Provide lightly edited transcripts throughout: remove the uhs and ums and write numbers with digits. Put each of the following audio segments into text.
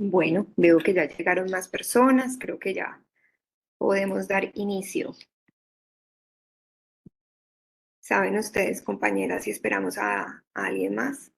Bueno, veo que ya llegaron más personas, creo que ya podemos dar inicio. ¿Saben ustedes, compañeras, si esperamos a alguien más?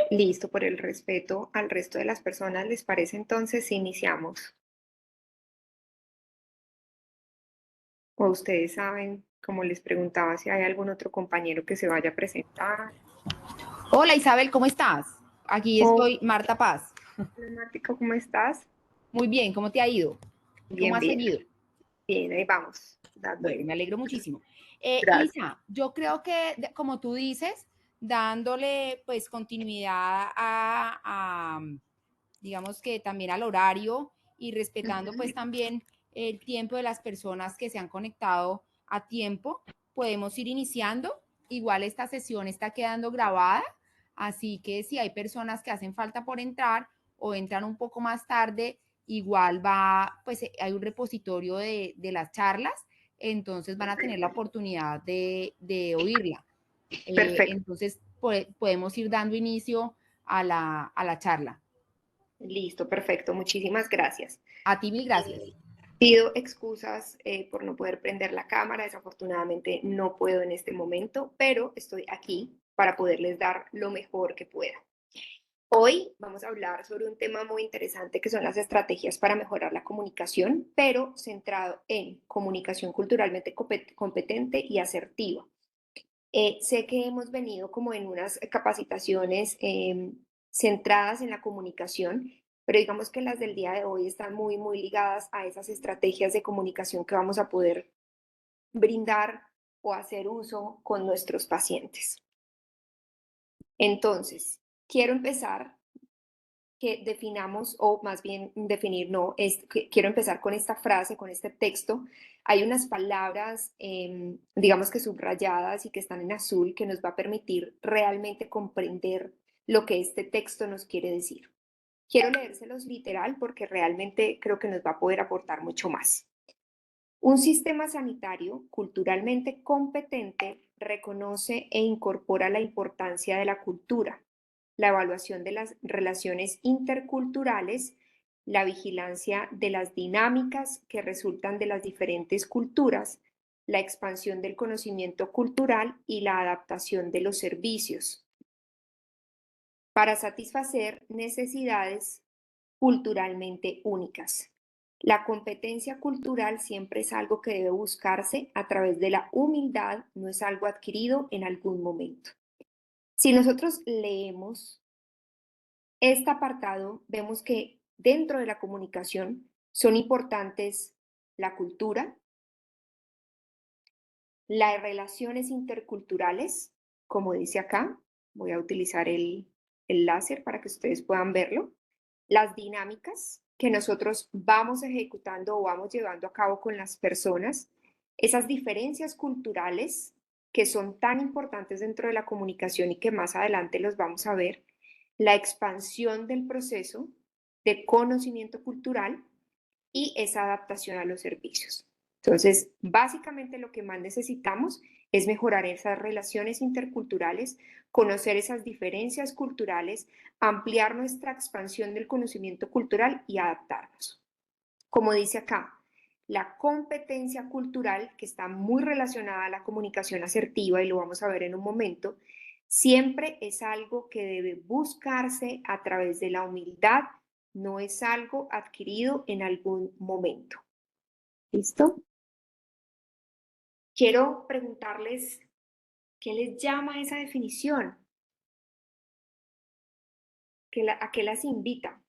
Listo, por el respeto al resto de las personas, ¿les parece entonces si iniciamos? O ustedes saben, como les preguntaba, si hay algún otro compañero que se vaya a presentar. Hola Isabel, ¿cómo estás? Aquí Hola, estoy, Marta Paz. Mático, ¿cómo estás? Muy bien, ¿cómo te ha ido? ¿Cómo Bien, has bien, seguido? bien, ahí vamos, Bueno, dándole. me alegro muchísimo. Gracias. Isa, yo creo que, como tú dices, dándole pues continuidad digamos que también al horario y respetando pues Ujú. también el tiempo de las personas que se han conectado a tiempo, podemos ir iniciando. Igual esta sesión está quedando grabada, así que si hay personas que hacen falta por entrar o entran un poco más tarde, igual va, pues hay un repositorio de las charlas, entonces van a tener la oportunidad de oírla. Perfecto, Entonces podemos ir dando inicio a la charla. listo, perfecto, muchísimas gracias. A ti mil gracias. Pido excusas por no poder prender la cámara, desafortunadamente no puedo en este momento, pero estoy aquí para poderles dar lo mejor que pueda. Hoy vamos a hablar sobre un tema muy interesante que son las estrategias para mejorar la comunicación, pero centrado en comunicación culturalmente competente y asertiva. Sé que hemos venido como en unas capacitaciones centradas en la comunicación, pero digamos que las del día de hoy están muy, muy ligadas a esas estrategias de comunicación que vamos a poder brindar o hacer uso con nuestros pacientes. Entonces, quiero empezar que definamos, o más bien definir, no, quiero empezar con esta frase, con este texto. Hay unas palabras, digamos que subrayadas y que están en azul, que nos va a permitir realmente comprender lo que este texto nos quiere decir. Quiero leérselos literal porque realmente creo que nos va a poder aportar mucho más. Un sistema sanitario culturalmente competente reconoce e incorpora la importancia de la cultura, la evaluación de las relaciones interculturales, la vigilancia de las dinámicas que resultan de las diferentes culturas, la expansión del conocimiento cultural y la adaptación de los servicios para satisfacer necesidades culturalmente únicas. La competencia cultural siempre es algo que debe buscarse a través de la humildad, no es algo adquirido en algún momento. Si nosotros leemos este apartado, vemos que dentro de la comunicación son importantes la cultura, las relaciones interculturales, como dice acá, voy a utilizar el láser para que ustedes puedan verlo, las dinámicas que nosotros vamos ejecutando o vamos llevando a cabo con las personas, esas diferencias culturales que son tan importantes dentro de la comunicación y que más adelante los vamos a ver, la expansión del proceso de conocimiento cultural y esa adaptación a los servicios. Entonces, básicamente lo que más necesitamos es mejorar esas relaciones interculturales, conocer esas diferencias culturales, ampliar nuestra expansión del conocimiento cultural y adaptarnos. Como dice acá, la competencia cultural, que está muy relacionada a la comunicación asertiva, y lo vamos a ver en un momento, siempre es algo que debe buscarse a través de la humildad, no es algo adquirido en algún momento. ¿Listo? Quiero preguntarles, ¿qué les llama esa definición? ¿A qué las invita?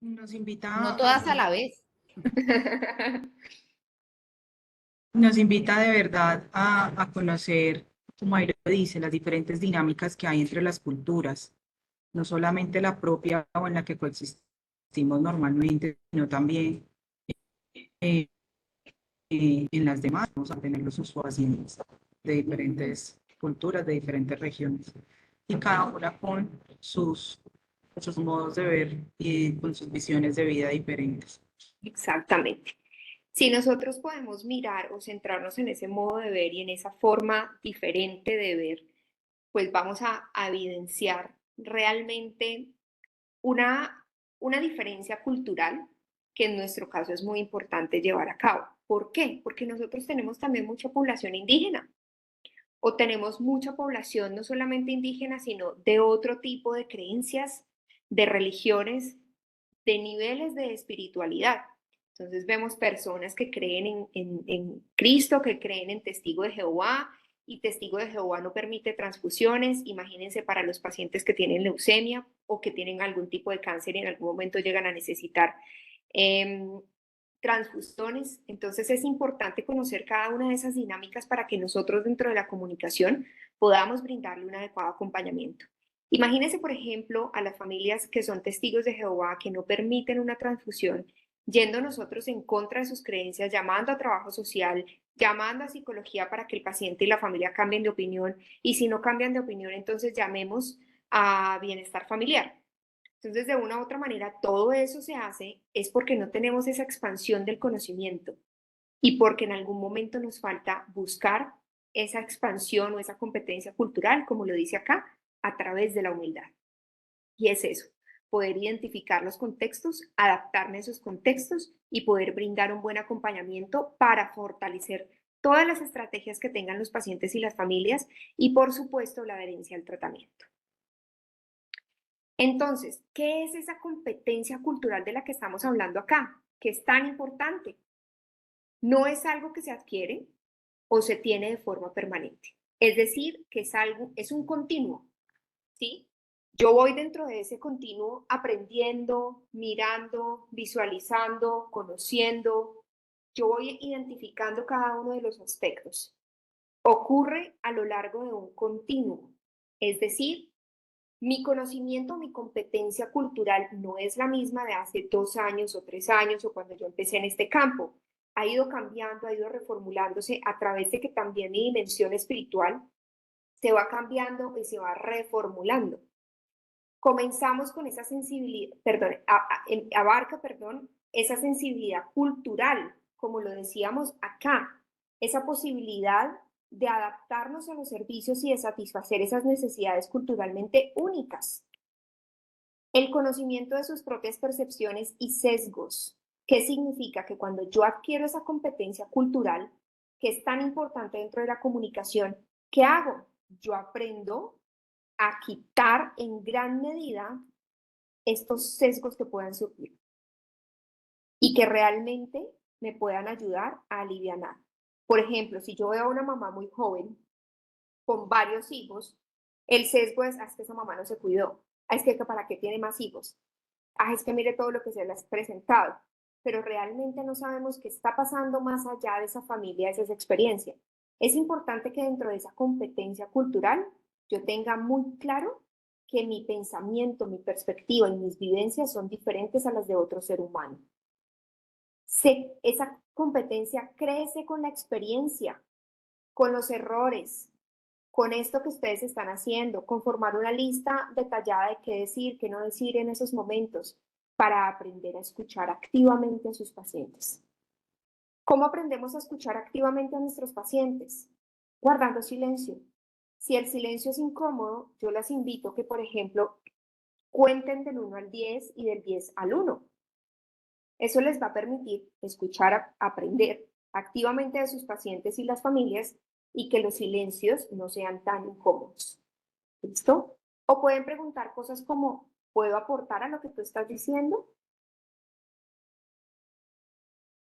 Nos invita No todas a la vez. nos invita de verdad a conocer, como ahí lo dice, las diferentes dinámicas que hay entre las culturas, no solamente la propia o en la que coexistimos normalmente, sino también eh, en las demás. Vamos a tener los usuarios de diferentes culturas, de diferentes regiones, y cada una con sus modos de ver y con sus visiones de vida diferentes. Exactamente. Si nosotros podemos mirar o centrarnos en ese modo de ver y en esa forma diferente de ver, pues vamos a evidenciar realmente una, una diferencia cultural que en nuestro caso es muy importante llevar a cabo. ¿Por qué? Porque nosotros tenemos también mucha población indígena o tenemos mucha población no solamente indígena, sino de otro tipo de creencias, de religiones, de niveles de espiritualidad. Entonces vemos personas que creen en Cristo, que creen en Testigo de Jehová, y Testigo de Jehová no permite transfusiones. Imagínense para los pacientes que tienen leucemia o que tienen algún tipo de cáncer y en algún momento llegan a necesitar eh, transfusiones. Entonces es importante conocer cada una de esas dinámicas para que nosotros dentro de la comunicación podamos brindarle un adecuado acompañamiento. Imagínense, por ejemplo, a las familias que son testigos de Jehová, que no permiten una transfusión, yendo nosotros en contra de sus creencias, llamando a trabajo social, llamando a psicología para que el paciente y la familia cambien de opinión, y si no cambian de opinión, entonces llamemos a bienestar familiar. Entonces, de una u otra manera, todo eso se hace es porque no tenemos esa expansión del conocimiento y porque en algún momento nos falta buscar esa expansión o esa competencia cultural, como lo dice acá, a través de la humildad. Y es eso, poder identificar los contextos, adaptarme a esos contextos y poder brindar un buen acompañamiento para fortalecer todas las estrategias que tengan los pacientes y las familias y, por supuesto, la adherencia al tratamiento. Entonces, ¿qué es esa competencia cultural de la que estamos hablando acá? Que es tan importante. No es algo que se adquiere o se tiene de forma permanente. Es decir, que es algo, es un continuo, ¿sí? Yo voy dentro de ese continuo aprendiendo, mirando, visualizando, conociendo. Yo voy identificando cada uno de los aspectos. Ocurre a lo largo de un continuo. Es decir, mi conocimiento, mi competencia cultural no es la misma de hace 2 años o 3 años o cuando yo empecé en este campo. Ha ido cambiando, ha ido reformulándose a través de que también mi dimensión espiritual se va cambiando y se va reformulando. Comenzamos con esa sensibilidad, perdón, abarca, perdón, esa sensibilidad cultural, como lo decíamos acá, esa posibilidad de adaptarnos a los servicios y de satisfacer esas necesidades culturalmente únicas. El conocimiento de sus propias percepciones y sesgos. ¿Qué significa? Que cuando yo adquiero esa competencia cultural, que es tan importante dentro de la comunicación, ¿qué hago? Yo aprendo a quitar en gran medida estos sesgos que puedan surgir y que realmente me puedan ayudar a aliviar. Por ejemplo, si yo veo a una mamá muy joven con varios hijos, el sesgo es, es que esa mamá no se cuidó, es que para qué tiene más hijos, es que mire todo lo que se le ha presentado, pero realmente no sabemos qué está pasando más allá de esa familia, de esa experiencia. Es importante que dentro de esa competencia cultural yo tenga muy claro que mi pensamiento, mi perspectiva y mis vivencias son diferentes a las de otro ser humano. Esa competencia crece con la experiencia, con los errores, con esto que ustedes están haciendo, con formar una lista detallada de qué decir, qué no decir en esos momentos, para aprender a escuchar activamente a sus pacientes. ¿Cómo aprendemos a escuchar activamente a nuestros pacientes? Guardando silencio. Si el silencio es incómodo, yo las invito que, por ejemplo, cuenten del 1 al 10 y del 10 al 1. Eso les va a permitir escuchar, aprender activamente de sus pacientes y las familias y que los silencios no sean tan incómodos. ¿Listo? O pueden preguntar cosas como, ¿puedo aportar a lo que tú estás diciendo?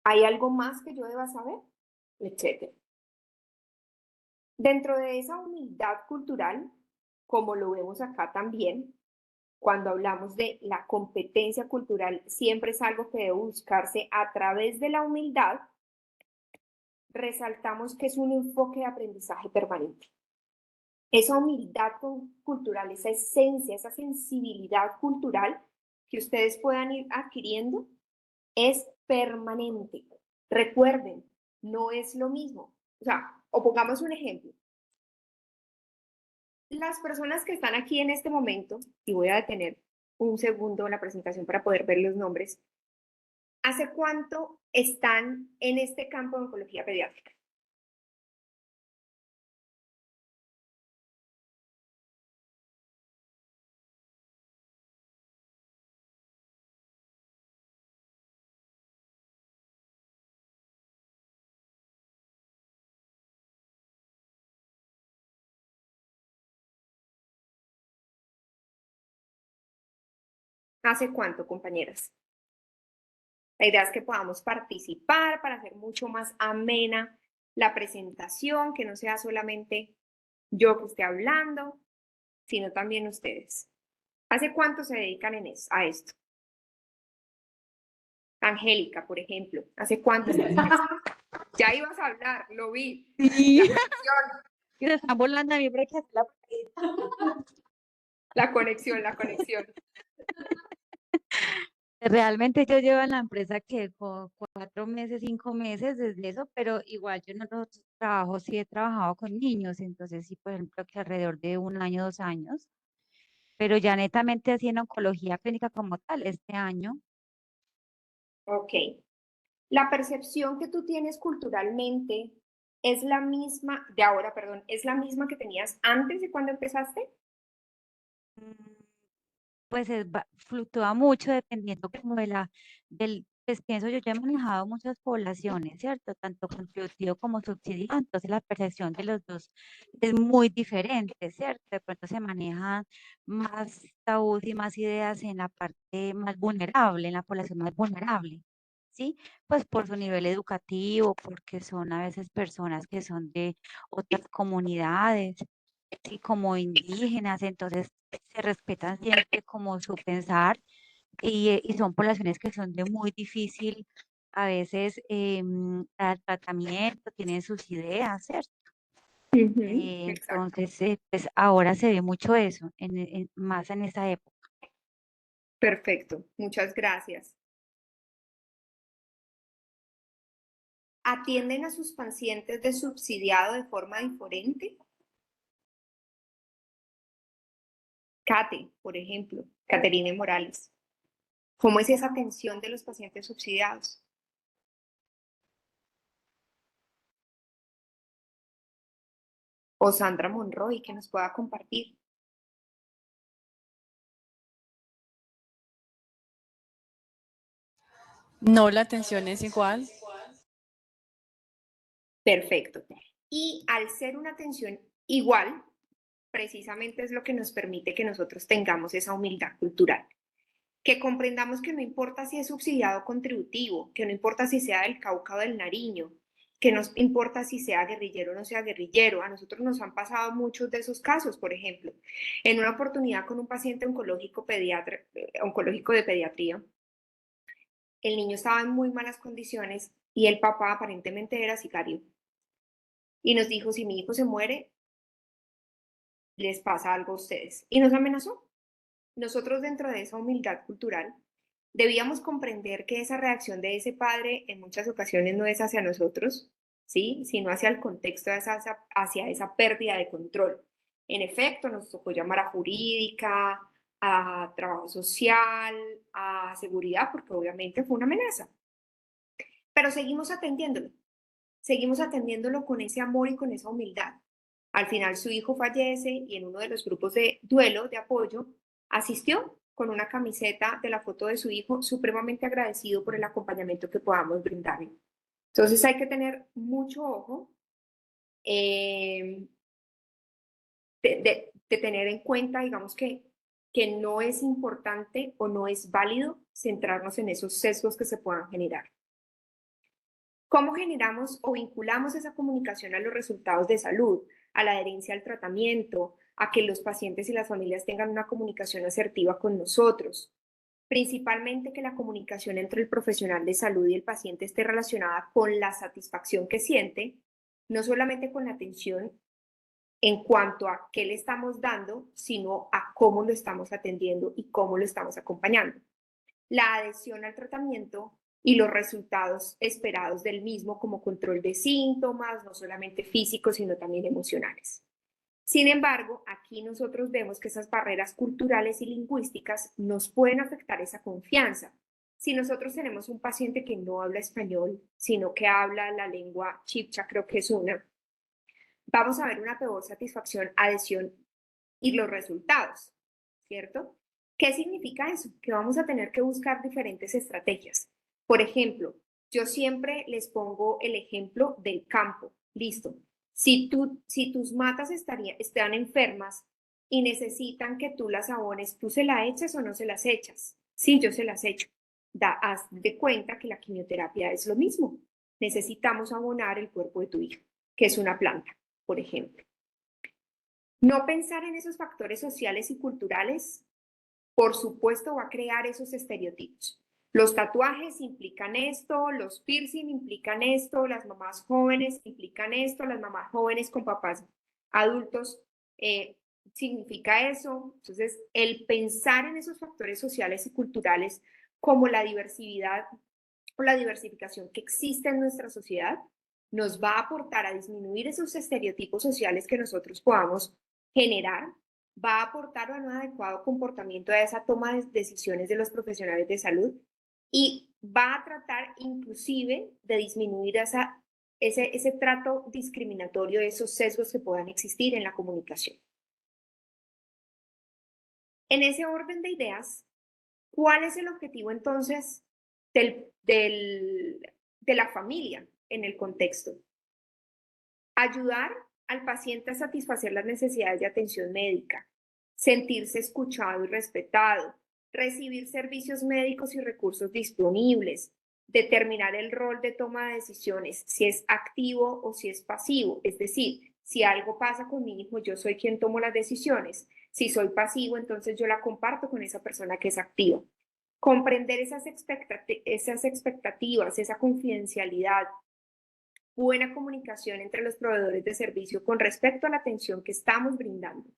¿Hay algo más que yo deba saber? Etcétera. Dentro de esa humildad cultural, como lo vemos acá también, cuando hablamos de la competencia cultural, siempre es algo que debe buscarse a través de la humildad, resaltamos que es un enfoque de aprendizaje permanente. Esa humildad cultural, esa esencia, esa sensibilidad cultural que ustedes puedan ir adquiriendo es permanente. Recuerden, no es lo mismo. O sea, o pongamos un ejemplo. Las personas que están aquí en este momento, y voy a detener un segundo la presentación para poder ver los nombres, ¿hace cuánto están en este campo de oncología pediátrica? ¿Hace cuánto, compañeras? La idea es que podamos participar para hacer mucho más amena la presentación, que no sea solamente yo que esté hablando, sino también ustedes. ¿Hace cuánto se dedican a esto? Angélica, por ejemplo, ¿hace cuánto estás en esto? Ya ibas a hablar, lo vi. Sí. La conexión, Que se están burlando a mí porque la conexión, la conexión. realmente yo llevo en la empresa que 4 meses, 5 meses desde eso, pero igual yo en otros trabajos sí he trabajado con niños, entonces sí, por ejemplo, que alrededor de 1 año, 2 años, pero ya netamente así en oncología clínica como tal, este año. Ok. La percepción que tú tienes culturalmente es la misma, de ahora, perdón, es la misma que tenías antes de cuando empezaste. mm, Pues fluctúa mucho dependiendo como pues pienso yo ya he manejado muchas poblaciones, ¿cierto? Tanto contributivo como subsidiado, entonces la percepción de los dos es muy diferente, ¿cierto? De pronto se manejan más tabús y más ideas en la parte más vulnerable, en la población más vulnerable, ¿sí? Pues por su nivel educativo, porque son a veces personas que son de otras comunidades, sí, como indígenas, entonces se respetan siempre como su pensar y son poblaciones que son de muy difícil, a veces, tratamiento, tienen sus ideas, ¿cierto? Exacto. Entonces, pues ahora se ve mucho eso, más en esa época. Perfecto. Muchas gracias. ¿Atienden a sus pacientes de subsidiado de forma diferente? Kate, por ejemplo, Caterine Morales. ¿Cómo es esa atención de los pacientes subsidiados? O Sandra Monroy, que nos pueda compartir. No, la atención es igual. Perfecto. Y al ser una atención igual, precisamente es lo que nos permite que nosotros tengamos esa humildad cultural. Que comprendamos que no importa si es subsidiado o contributivo, que no importa si sea del Cauca o del Nariño, que no importa si sea guerrillero o no sea guerrillero. A nosotros nos han pasado muchos de esos casos, por ejemplo, en una oportunidad con un paciente oncológico de pediatría, el niño estaba en muy malas condiciones y el papá aparentemente era sicario. Y nos dijo, si mi hijo se muere, les pasa algo a ustedes. Y nos amenazó. Nosotros dentro de esa humildad cultural debíamos comprender que esa reacción de ese padre en muchas ocasiones no es hacia nosotros, ¿sí? Sino hacia el contexto, hacia esa pérdida de control. En efecto, nos tocó llamar a jurídica, a trabajo social, a seguridad, porque obviamente fue una amenaza. Pero seguimos atendiéndolo con ese amor y con esa humildad. Al final su hijo fallece y en uno de los grupos de duelo, de apoyo, asistió con una camiseta de la foto de su hijo, supremamente agradecido por el acompañamiento que podamos brindarle. Entonces hay que tener mucho ojo eh, de tener en cuenta, digamos que no es importante o no es válido centrarnos en esos sesgos que se puedan generar. ¿Cómo generamos o vinculamos esa comunicación a los resultados de salud, a la adherencia al tratamiento, a que los pacientes y las familias tengan una comunicación asertiva con nosotros. Principalmente que la comunicación entre el profesional de salud y el paciente esté relacionada con la satisfacción que siente, no solamente con la atención en cuanto a qué le estamos dando, sino a cómo lo estamos atendiendo y cómo lo estamos acompañando. La adhesión al tratamiento y los resultados esperados del mismo como control de síntomas, no solamente físicos, sino también emocionales. Sin embargo, aquí nosotros vemos que esas barreras culturales y lingüísticas nos pueden afectar esa confianza. Si nosotros tenemos un paciente que no habla español, sino que habla la lengua chibcha, creo que es una, vamos a ver una peor satisfacción, adhesión y los resultados, ¿cierto? ¿Qué significa eso? Que vamos a tener que buscar diferentes estrategias. Por ejemplo, yo siempre les pongo el ejemplo del campo. Listo. Si tus matas están enfermas y necesitan que tú las abones, ¿tú se las echas o no se las echas? Sí, yo se las echo. Haz de cuenta que la quimioterapia es lo mismo. Necesitamos abonar el cuerpo de tu hijo, que es una planta, por ejemplo. No pensar en esos factores sociales y culturales, por supuesto, va a crear esos estereotipos. Los tatuajes implican esto, los piercing implican esto, las mamás jóvenes implican esto, las mamás jóvenes con papás adultos significa eso. Entonces, el pensar en esos factores sociales y culturales como la diversidad o la diversificación que existe en nuestra sociedad nos va a aportar a disminuir esos estereotipos sociales que nosotros podamos generar, va a aportar a un adecuado comportamiento a esa toma de decisiones de los profesionales de salud y va a tratar inclusive de disminuir ese trato discriminatorio, esos sesgos que puedan existir en la comunicación. En ese orden de ideas, ¿cuál es el objetivo entonces de la familia en el contexto? Ayudar al paciente a satisfacer las necesidades de atención médica, sentirse escuchado y respetado, recibir servicios médicos y recursos disponibles, determinar el rol de toma de decisiones, si es activo o si es pasivo, es decir, si algo pasa con mi hijo, yo soy quien tomo las decisiones, si soy pasivo, entonces yo la comparto con esa persona que es activa. Comprender esas expectativas, esa confidencialidad, buena comunicación entre los proveedores de servicio con respecto a la atención que estamos brindando.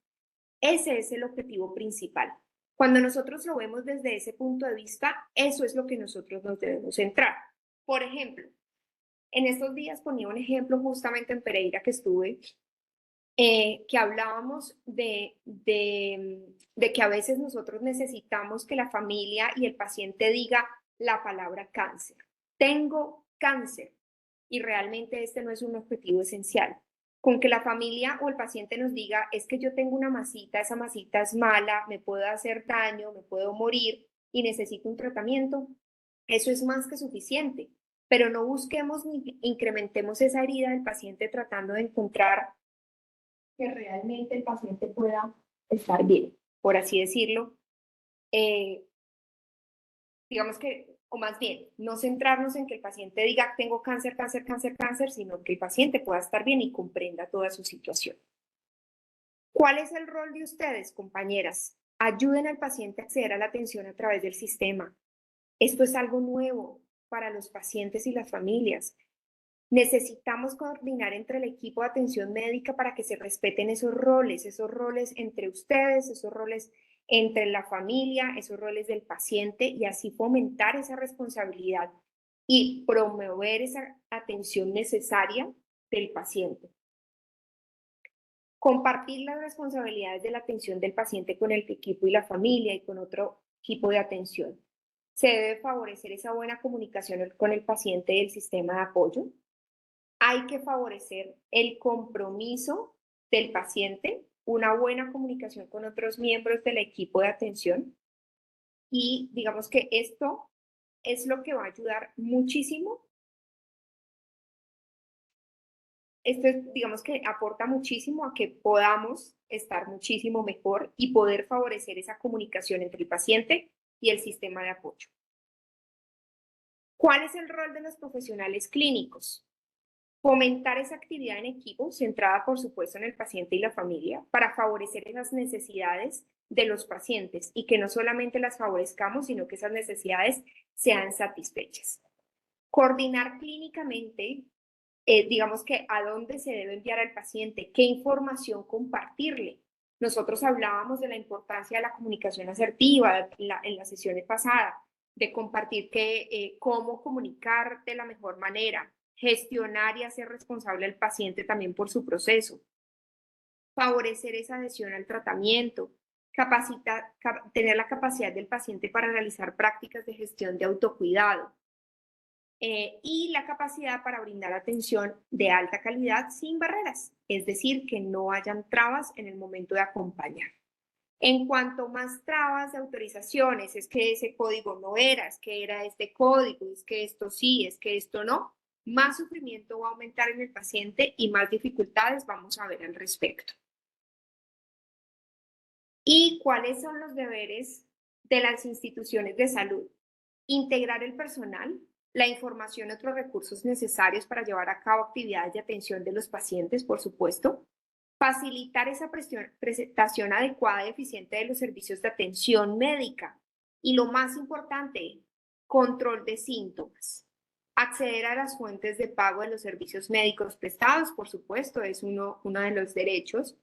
Ese es el objetivo principal. Cuando nosotros lo vemos desde ese punto de vista, eso es lo que nosotros nos debemos centrar. Por ejemplo, en estos días ponía un ejemplo justamente en Pereira que estuve, que hablábamos de que a veces nosotros necesitamos que la familia y el paciente diga la palabra cáncer. Tengo cáncer. Y realmente este no es un objetivo esencial. Con que la familia o el paciente nos diga, es que yo tengo una masita, esa masita es mala, me puede hacer daño, me puedo morir y necesito un tratamiento, eso es más que suficiente. Pero no busquemos ni incrementemos esa herida del paciente tratando de encontrar que realmente el paciente pueda estar bien, por así decirlo. Digamos que, o más bien, no centrarnos en que el paciente diga tengo cáncer, cáncer, cáncer, cáncer, sino que el paciente pueda estar bien y comprenda toda su situación. ¿Cuál es el rol de ustedes, compañeras? Ayuden al paciente a acceder a la atención a través del sistema. Esto es algo nuevo para los pacientes y las familias. Necesitamos coordinar entre el equipo de atención médica para que se respeten esos roles entre ustedes, esos roles entre la familia, esos roles del paciente y así fomentar esa responsabilidad y promover esa atención necesaria del paciente. Compartir las responsabilidades de la atención del paciente con el equipo y la familia y con otro equipo de atención. Se debe favorecer esa buena comunicación con el paciente y el sistema de apoyo. Hay que favorecer el compromiso del paciente, una buena comunicación con otros miembros del equipo de atención y digamos que esto es lo que va a ayudar muchísimo. Esto es, digamos que aporta muchísimo a que podamos estar muchísimo mejor y poder favorecer esa comunicación entre el paciente y el sistema de apoyo. ¿Cuál es el rol de los profesionales clínicos? Fomentar esa actividad en equipo, centrada por supuesto en el paciente y la familia, para favorecer esas necesidades de los pacientes y que no solamente las favorezcamos, sino que esas necesidades sean satisfechas. Coordinar clínicamente, digamos que a dónde se debe enviar al paciente, qué información compartirle. Nosotros hablábamos de la importancia de la comunicación asertiva en las sesiones pasadas, de compartir cómo comunicar de la mejor manera, gestionar y hacer responsable al paciente también por su proceso, favorecer esa adhesión al tratamiento, tener la capacidad del paciente para realizar prácticas de gestión de autocuidado, y la capacidad para brindar atención de alta calidad sin barreras, es decir, que no hayan trabas en el momento de acompañar. En cuanto más trabas de autorizaciones, es que ese código no era, es que era este código, es que esto sí, es que esto no, más sufrimiento va a aumentar en el paciente y más dificultades vamos a ver al respecto. ¿Y cuáles son los deberes de las instituciones de salud? Integrar el personal, la información y otros recursos necesarios para llevar a cabo actividades de atención de los pacientes, por supuesto. Facilitar esa presentación adecuada y eficiente de los servicios de atención médica. Y lo más importante, control de síntomas. Acceder a las fuentes de pago de los servicios médicos prestados, por supuesto, es uno de los derechos.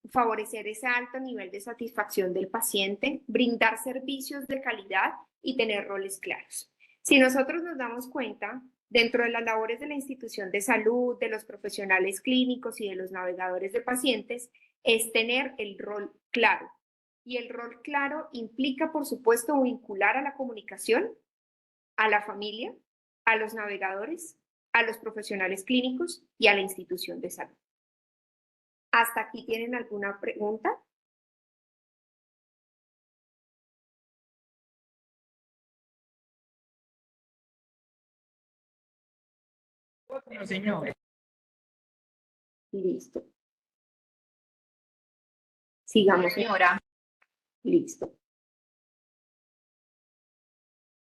Favorecer ese alto nivel de satisfacción del paciente, brindar servicios de calidad y tener roles claros. Si nosotros nos damos cuenta, dentro de las labores de la institución de salud, de los profesionales clínicos y de los navegadores de pacientes, es tener el rol claro. Y el rol claro implica, por supuesto, vincular a la comunicación, a la familia, a los navegadores, a los profesionales clínicos y a la institución de salud. ¿Hasta aquí tienen alguna pregunta? No, señor. Listo. Sigamos, señora. Listo.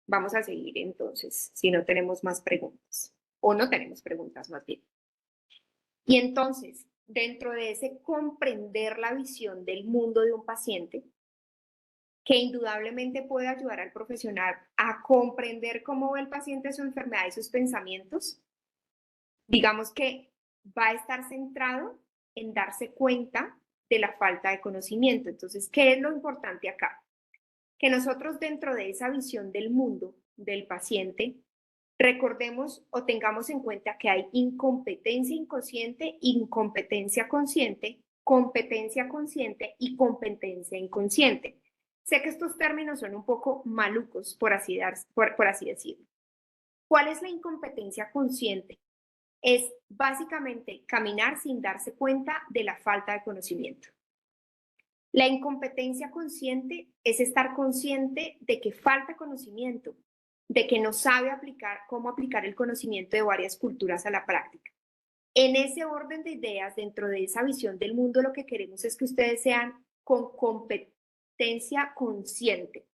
Vamos a seguir entonces, si no tenemos más preguntas. O no tenemos preguntas más bien. Y entonces, dentro de ese comprender la visión del mundo de un paciente, que indudablemente puede ayudar al profesional a comprender cómo ve el paciente su enfermedad y sus pensamientos, digamos que va a estar centrado en darse cuenta de la falta de conocimiento. Entonces, ¿qué es lo importante acá? Que nosotros dentro de esa visión del mundo del paciente, recordemos o tengamos en cuenta que hay incompetencia inconsciente, incompetencia consciente, competencia consciente y competencia inconsciente. Sé que estos términos son un poco malucos, por así decirlo. ¿Cuál es la incompetencia consciente? Es básicamente caminar sin darse cuenta de la falta de conocimiento. La incompetencia consciente es estar consciente de que falta conocimiento, de que no sabe cómo aplicar el conocimiento de varias culturas a la práctica. En ese orden de ideas, dentro de esa visión del mundo, lo que queremos es que ustedes sean con competencia consciente,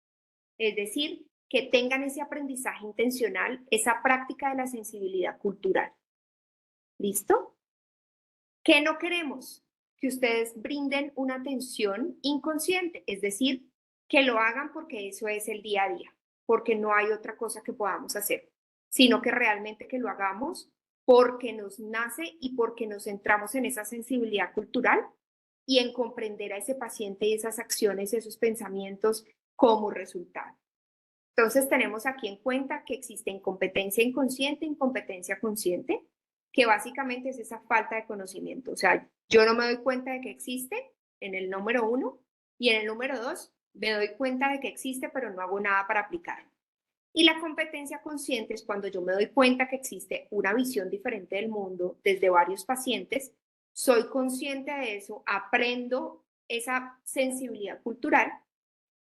es decir, que tengan ese aprendizaje intencional, esa práctica de la sensibilidad cultural. ¿Listo? ¿Qué no queremos? Que ustedes brinden una atención inconsciente, es decir, que lo hagan porque eso es el día a día, porque no hay otra cosa que podamos hacer, sino que realmente que lo hagamos porque nos nace y porque nos centramos en esa sensibilidad cultural y en comprender a ese paciente y esas acciones, esos pensamientos como resultado. Entonces tenemos aquí en cuenta que existe incompetencia inconsciente, incompetencia consciente, que básicamente es esa falta de conocimiento. O sea, yo no me doy cuenta de que existe en el número 1 y en el número 2 me doy cuenta de que existe, pero no hago nada para aplicarlo. Y la competencia consciente es cuando yo me doy cuenta que existe una visión diferente del mundo desde varios pacientes, soy consciente de eso, aprendo esa sensibilidad cultural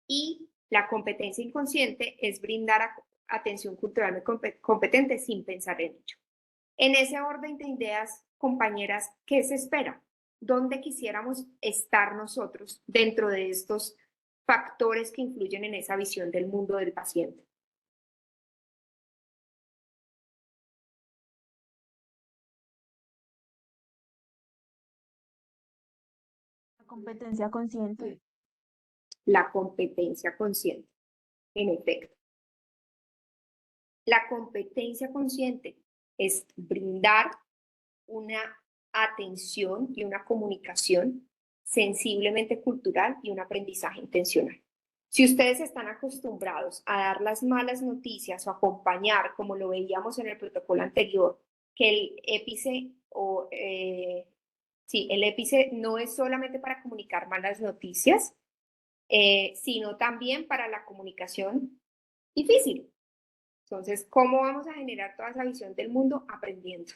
y la competencia inconsciente es brindar atención cultural competente sin pensar en ello. En ese orden de ideas, compañeras, ¿qué se espera? ¿Dónde quisiéramos estar nosotros dentro de estos factores que influyen en esa visión del mundo del paciente? Competencia consciente. La competencia consciente, en efecto. La competencia consciente es brindar una atención y una comunicación sensiblemente cultural y un aprendizaje intencional. Si ustedes están acostumbrados a dar las malas noticias o acompañar, como lo veíamos en el protocolo anterior, que el EPICE el EPICE no es solamente para comunicar malas noticias, sino también para la comunicación difícil. Entonces, ¿cómo vamos a generar toda esa visión del mundo? Aprendiendo.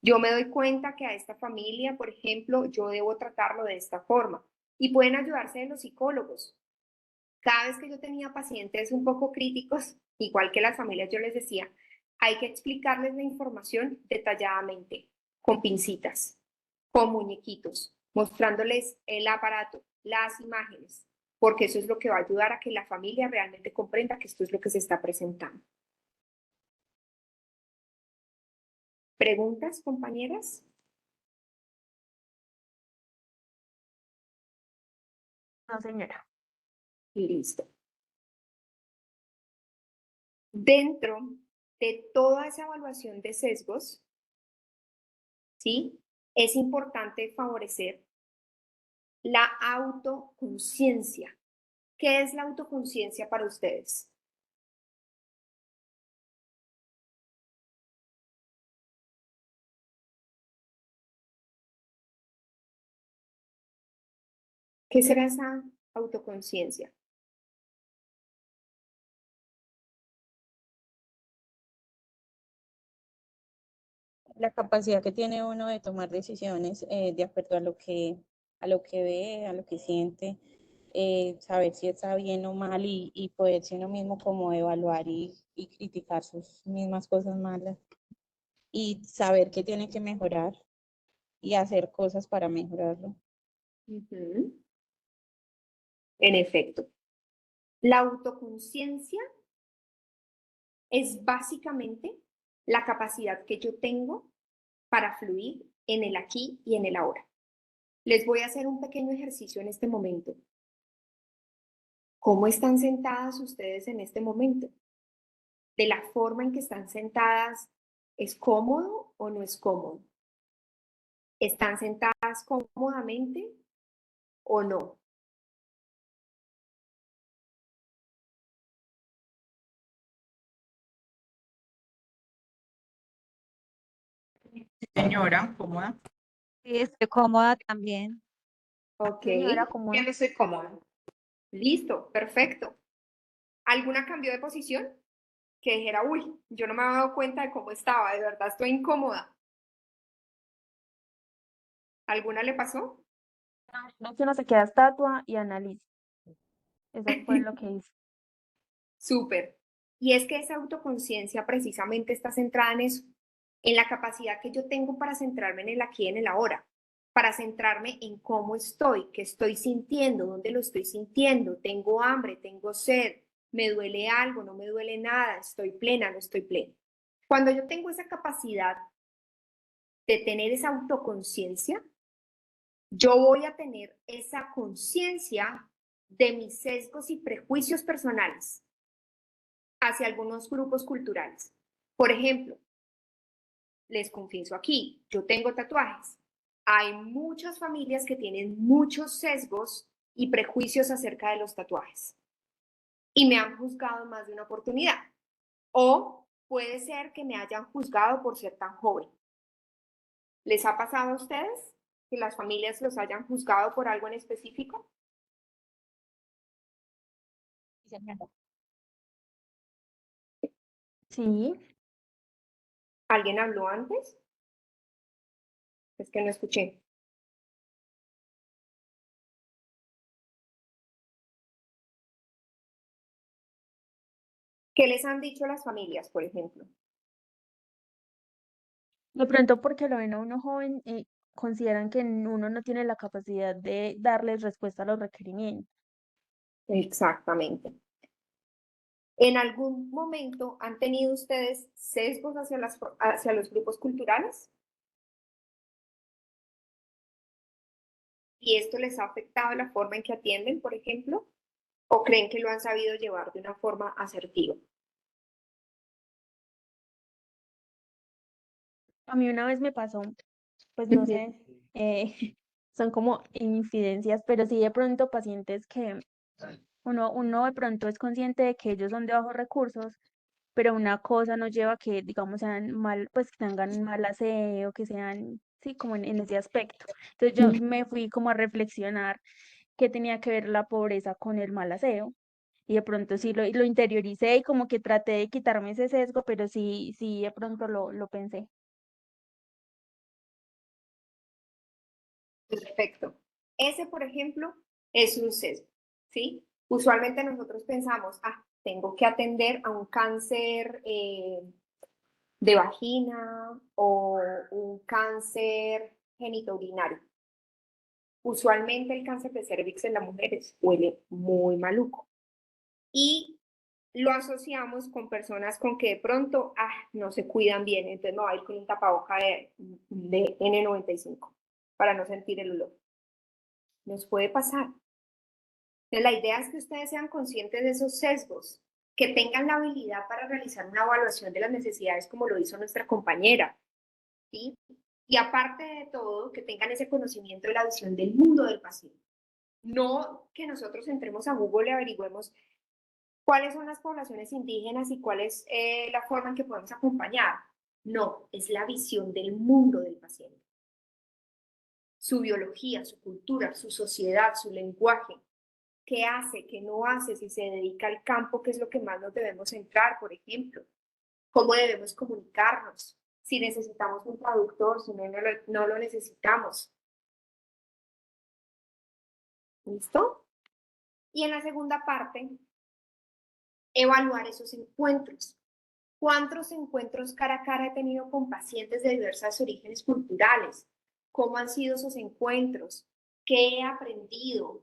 Yo me doy cuenta que a esta familia, por ejemplo, yo debo tratarlo de esta forma. Y pueden ayudarse de los psicólogos. Cada vez que yo tenía pacientes un poco críticos, igual que las familias, yo les decía, hay que explicarles la información detalladamente, con pincitas, con muñequitos, mostrándoles el aparato, las imágenes, porque eso es lo que va a ayudar a que la familia realmente comprenda que esto es lo que se está presentando. ¿Preguntas, compañeras? No, señora. Listo. Dentro de toda esa evaluación de sesgos, ¿sí? Es importante favorecer la autoconciencia. ¿Qué es la autoconciencia para ustedes? ¿Qué será esa autoconciencia? La capacidad que tiene uno de tomar decisiones de acuerdo a lo que ve, a lo que siente, saber si está bien o mal y poderse uno mismo como evaluar y criticar sus mismas cosas malas y saber que tiene que mejorar y hacer cosas para mejorarlo. En efecto, la autoconciencia es básicamente la capacidad que yo tengo para fluir en el aquí y en el ahora. Les voy a hacer un pequeño ejercicio en este momento. ¿Cómo están sentadas ustedes en este momento? ¿De la forma en que están sentadas es cómodo o no es cómodo? ¿Están sentadas cómodamente o no? Señora, cómoda. Sí, estoy cómoda también. Ok, Señora, como bien, estoy cómoda. Listo, perfecto. ¿Alguna cambio de posición? Que dijera, uy, yo no me había dado cuenta de cómo estaba, de verdad estoy incómoda. ¿Alguna le pasó? no que uno se queda estatua y analiza. Eso fue lo que hice. Súper. Y es que esa autoconciencia precisamente está centrada en eso, en la capacidad que yo tengo para centrarme en el aquí y en el ahora, para centrarme en cómo estoy, qué estoy sintiendo, dónde lo estoy sintiendo, tengo hambre, tengo sed, me duele algo, no me duele nada, estoy plena, no estoy plena. Cuando yo tengo esa capacidad de tener esa autoconciencia, yo voy a tener esa conciencia de mis sesgos y prejuicios personales hacia algunos grupos culturales. Por ejemplo, les confieso aquí, yo tengo tatuajes. Hay muchas familias que tienen muchos sesgos y prejuicios acerca de los tatuajes y me han juzgado en más de una oportunidad. O puede ser que me hayan juzgado por ser tan joven. ¿Les ha pasado a ustedes que las familias los hayan juzgado por algo en específico? Sí, ¿Alguien habló antes? Es que no escuché. ¿Qué les han dicho las familias, por ejemplo? de pronto porque lo ven a uno joven y consideran que uno no tiene la capacidad de darles respuesta a los requerimientos. Exactamente. ¿En algún momento han tenido ustedes sesgos hacia los grupos culturales? ¿Y esto les ha afectado la forma en que atienden, por ejemplo? ¿O creen que lo han sabido llevar de una forma asertiva? A mí una vez me pasó, pues no sé, son como infidencias, pero sí de pronto pacientes que uno de pronto es consciente de que ellos son de bajos recursos, pero una cosa no lleva a que, digamos, sean mal, pues que tengan mal aseo, que sean, sí, como en ese aspecto. Entonces yo me fui como a reflexionar qué tenía que ver la pobreza con el mal aseo. Y de pronto sí lo interioricé y como que traté de quitarme ese sesgo, pero sí de pronto lo pensé. Perfecto. Ese, por ejemplo, es un sesgo, ¿sí? Usualmente nosotros pensamos, tengo que atender a un cáncer de vagina o un cáncer genitourinario. Usualmente el cáncer de cervix en las mujeres huele muy maluco y lo asociamos con personas con que de pronto no se cuidan bien, entonces me voy a ir con un tapaboca de N95 para no sentir el olor. Nos puede pasar. Entonces, la idea es que ustedes sean conscientes de esos sesgos, que tengan la habilidad para realizar una evaluación de las necesidades como lo hizo nuestra compañera, ¿sí? Y aparte de todo, que tengan ese conocimiento de la visión del mundo del paciente. No que nosotros entremos a Google y averigüemos cuáles son las poblaciones indígenas y cuál es la forma en que podemos acompañar. No, es la visión del mundo del paciente. Su biología, su cultura, su sociedad, su lenguaje. ¿Qué hace? ¿Qué no hace? Si se dedica al campo, ¿qué es lo que más nos debemos centrar, por ejemplo? ¿Cómo debemos comunicarnos? Si necesitamos un traductor, si no lo necesitamos. ¿Listo? Y en la segunda parte, evaluar esos encuentros. ¿Cuántos encuentros cara a cara he tenido con pacientes de diversos orígenes culturales? ¿Cómo han sido esos encuentros? ¿Qué he aprendido?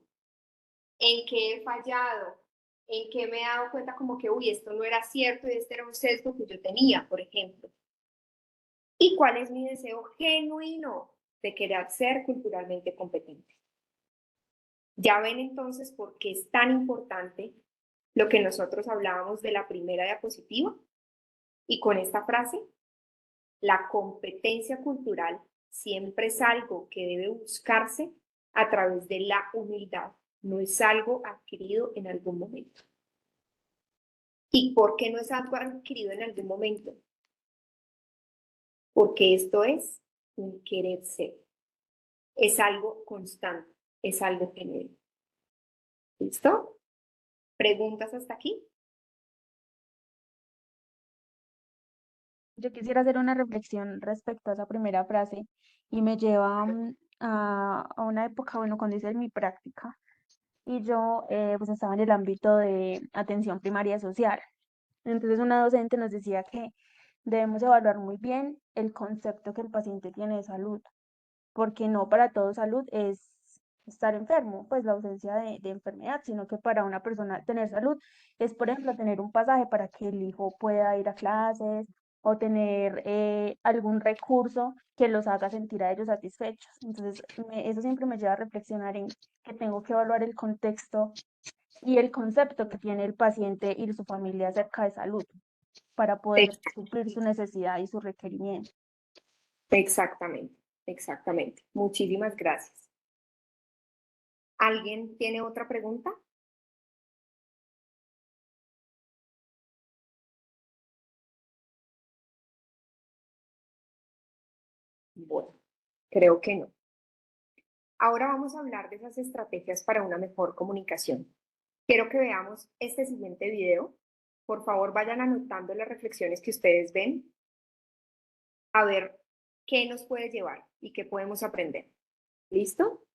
¿En qué he fallado? ¿En qué me he dado cuenta como que, uy, esto no era cierto y este era un sesgo que yo tenía, por ejemplo? ¿Y cuál es mi deseo genuino de querer ser culturalmente competente? Ya ven entonces por qué es tan importante lo que nosotros hablábamos de la primera diapositiva. Y con esta frase, la competencia cultural siempre es algo que debe buscarse a través de la humildad, no es algo adquirido en algún momento. ¿Y por qué no es algo adquirido en algún momento? Porque esto es un querer ser, es algo constante, es algo genuino. ¿Listo? ¿Preguntas hasta aquí? Yo quisiera hacer una reflexión respecto a esa primera frase y me lleva a una época, bueno, cuando hice mi práctica y yo pues estaba en el ámbito de atención primaria social. Entonces una docente nos decía que debemos evaluar muy bien el concepto que el paciente tiene de salud, porque no para todo salud es estar enfermo, pues la ausencia de enfermedad, sino que para una persona tener salud es, por ejemplo, tener un pasaje para que el hijo pueda ir a clases o tener algún recurso que los haga sentir a ellos satisfechos. Entonces, eso siempre me lleva a reflexionar en que tengo que evaluar el contexto y el concepto que tiene el paciente y su familia acerca de salud para poder suplir su necesidad y su requerimiento. Exactamente, exactamente. Muchísimas gracias. ¿Alguien tiene otra pregunta? Bueno, creo que no. Ahora vamos a hablar de esas estrategias para una mejor comunicación. Quiero que veamos este siguiente video. Por favor, vayan anotando las reflexiones que ustedes ven, a ver qué nos puede llevar y qué podemos aprender. ¿Listo?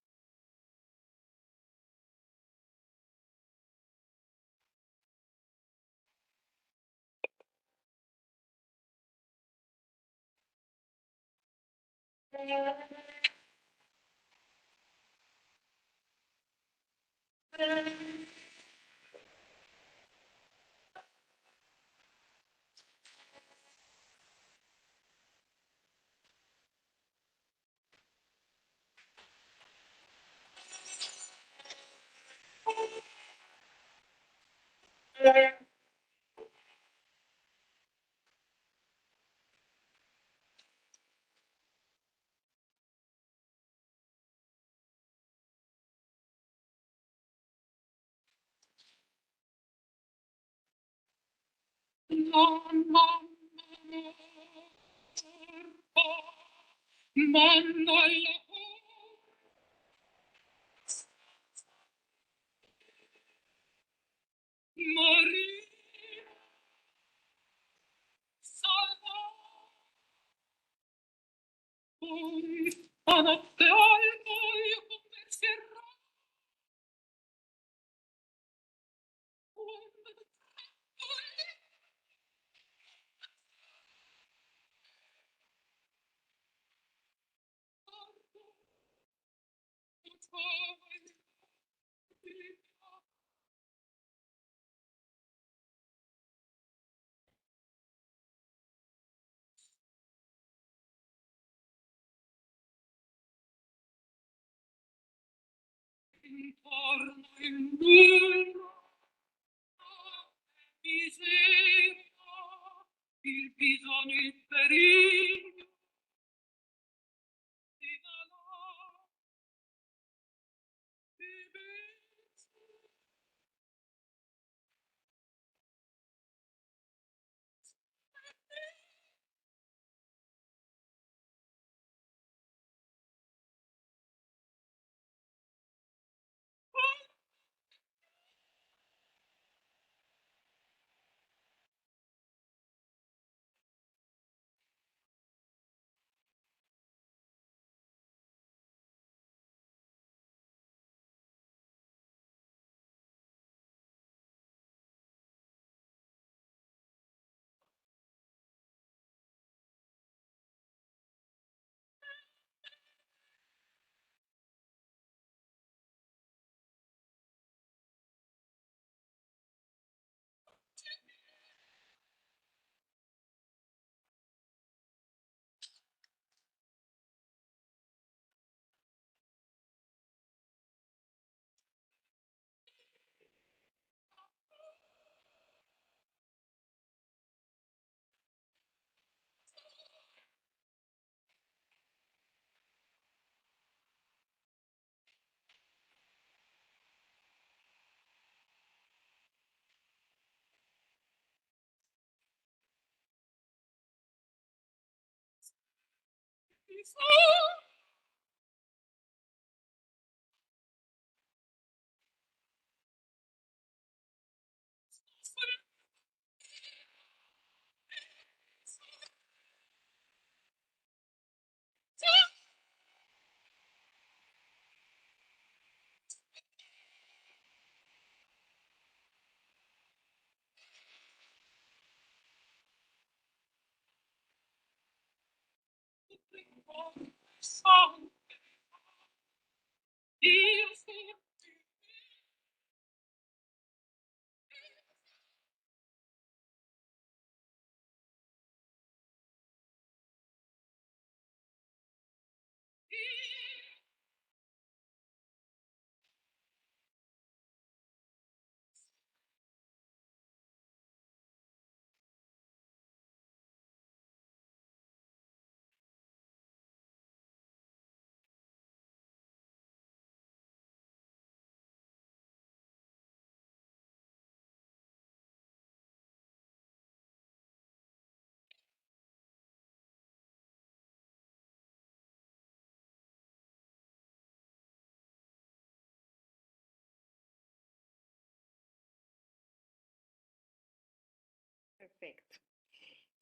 Perfecto.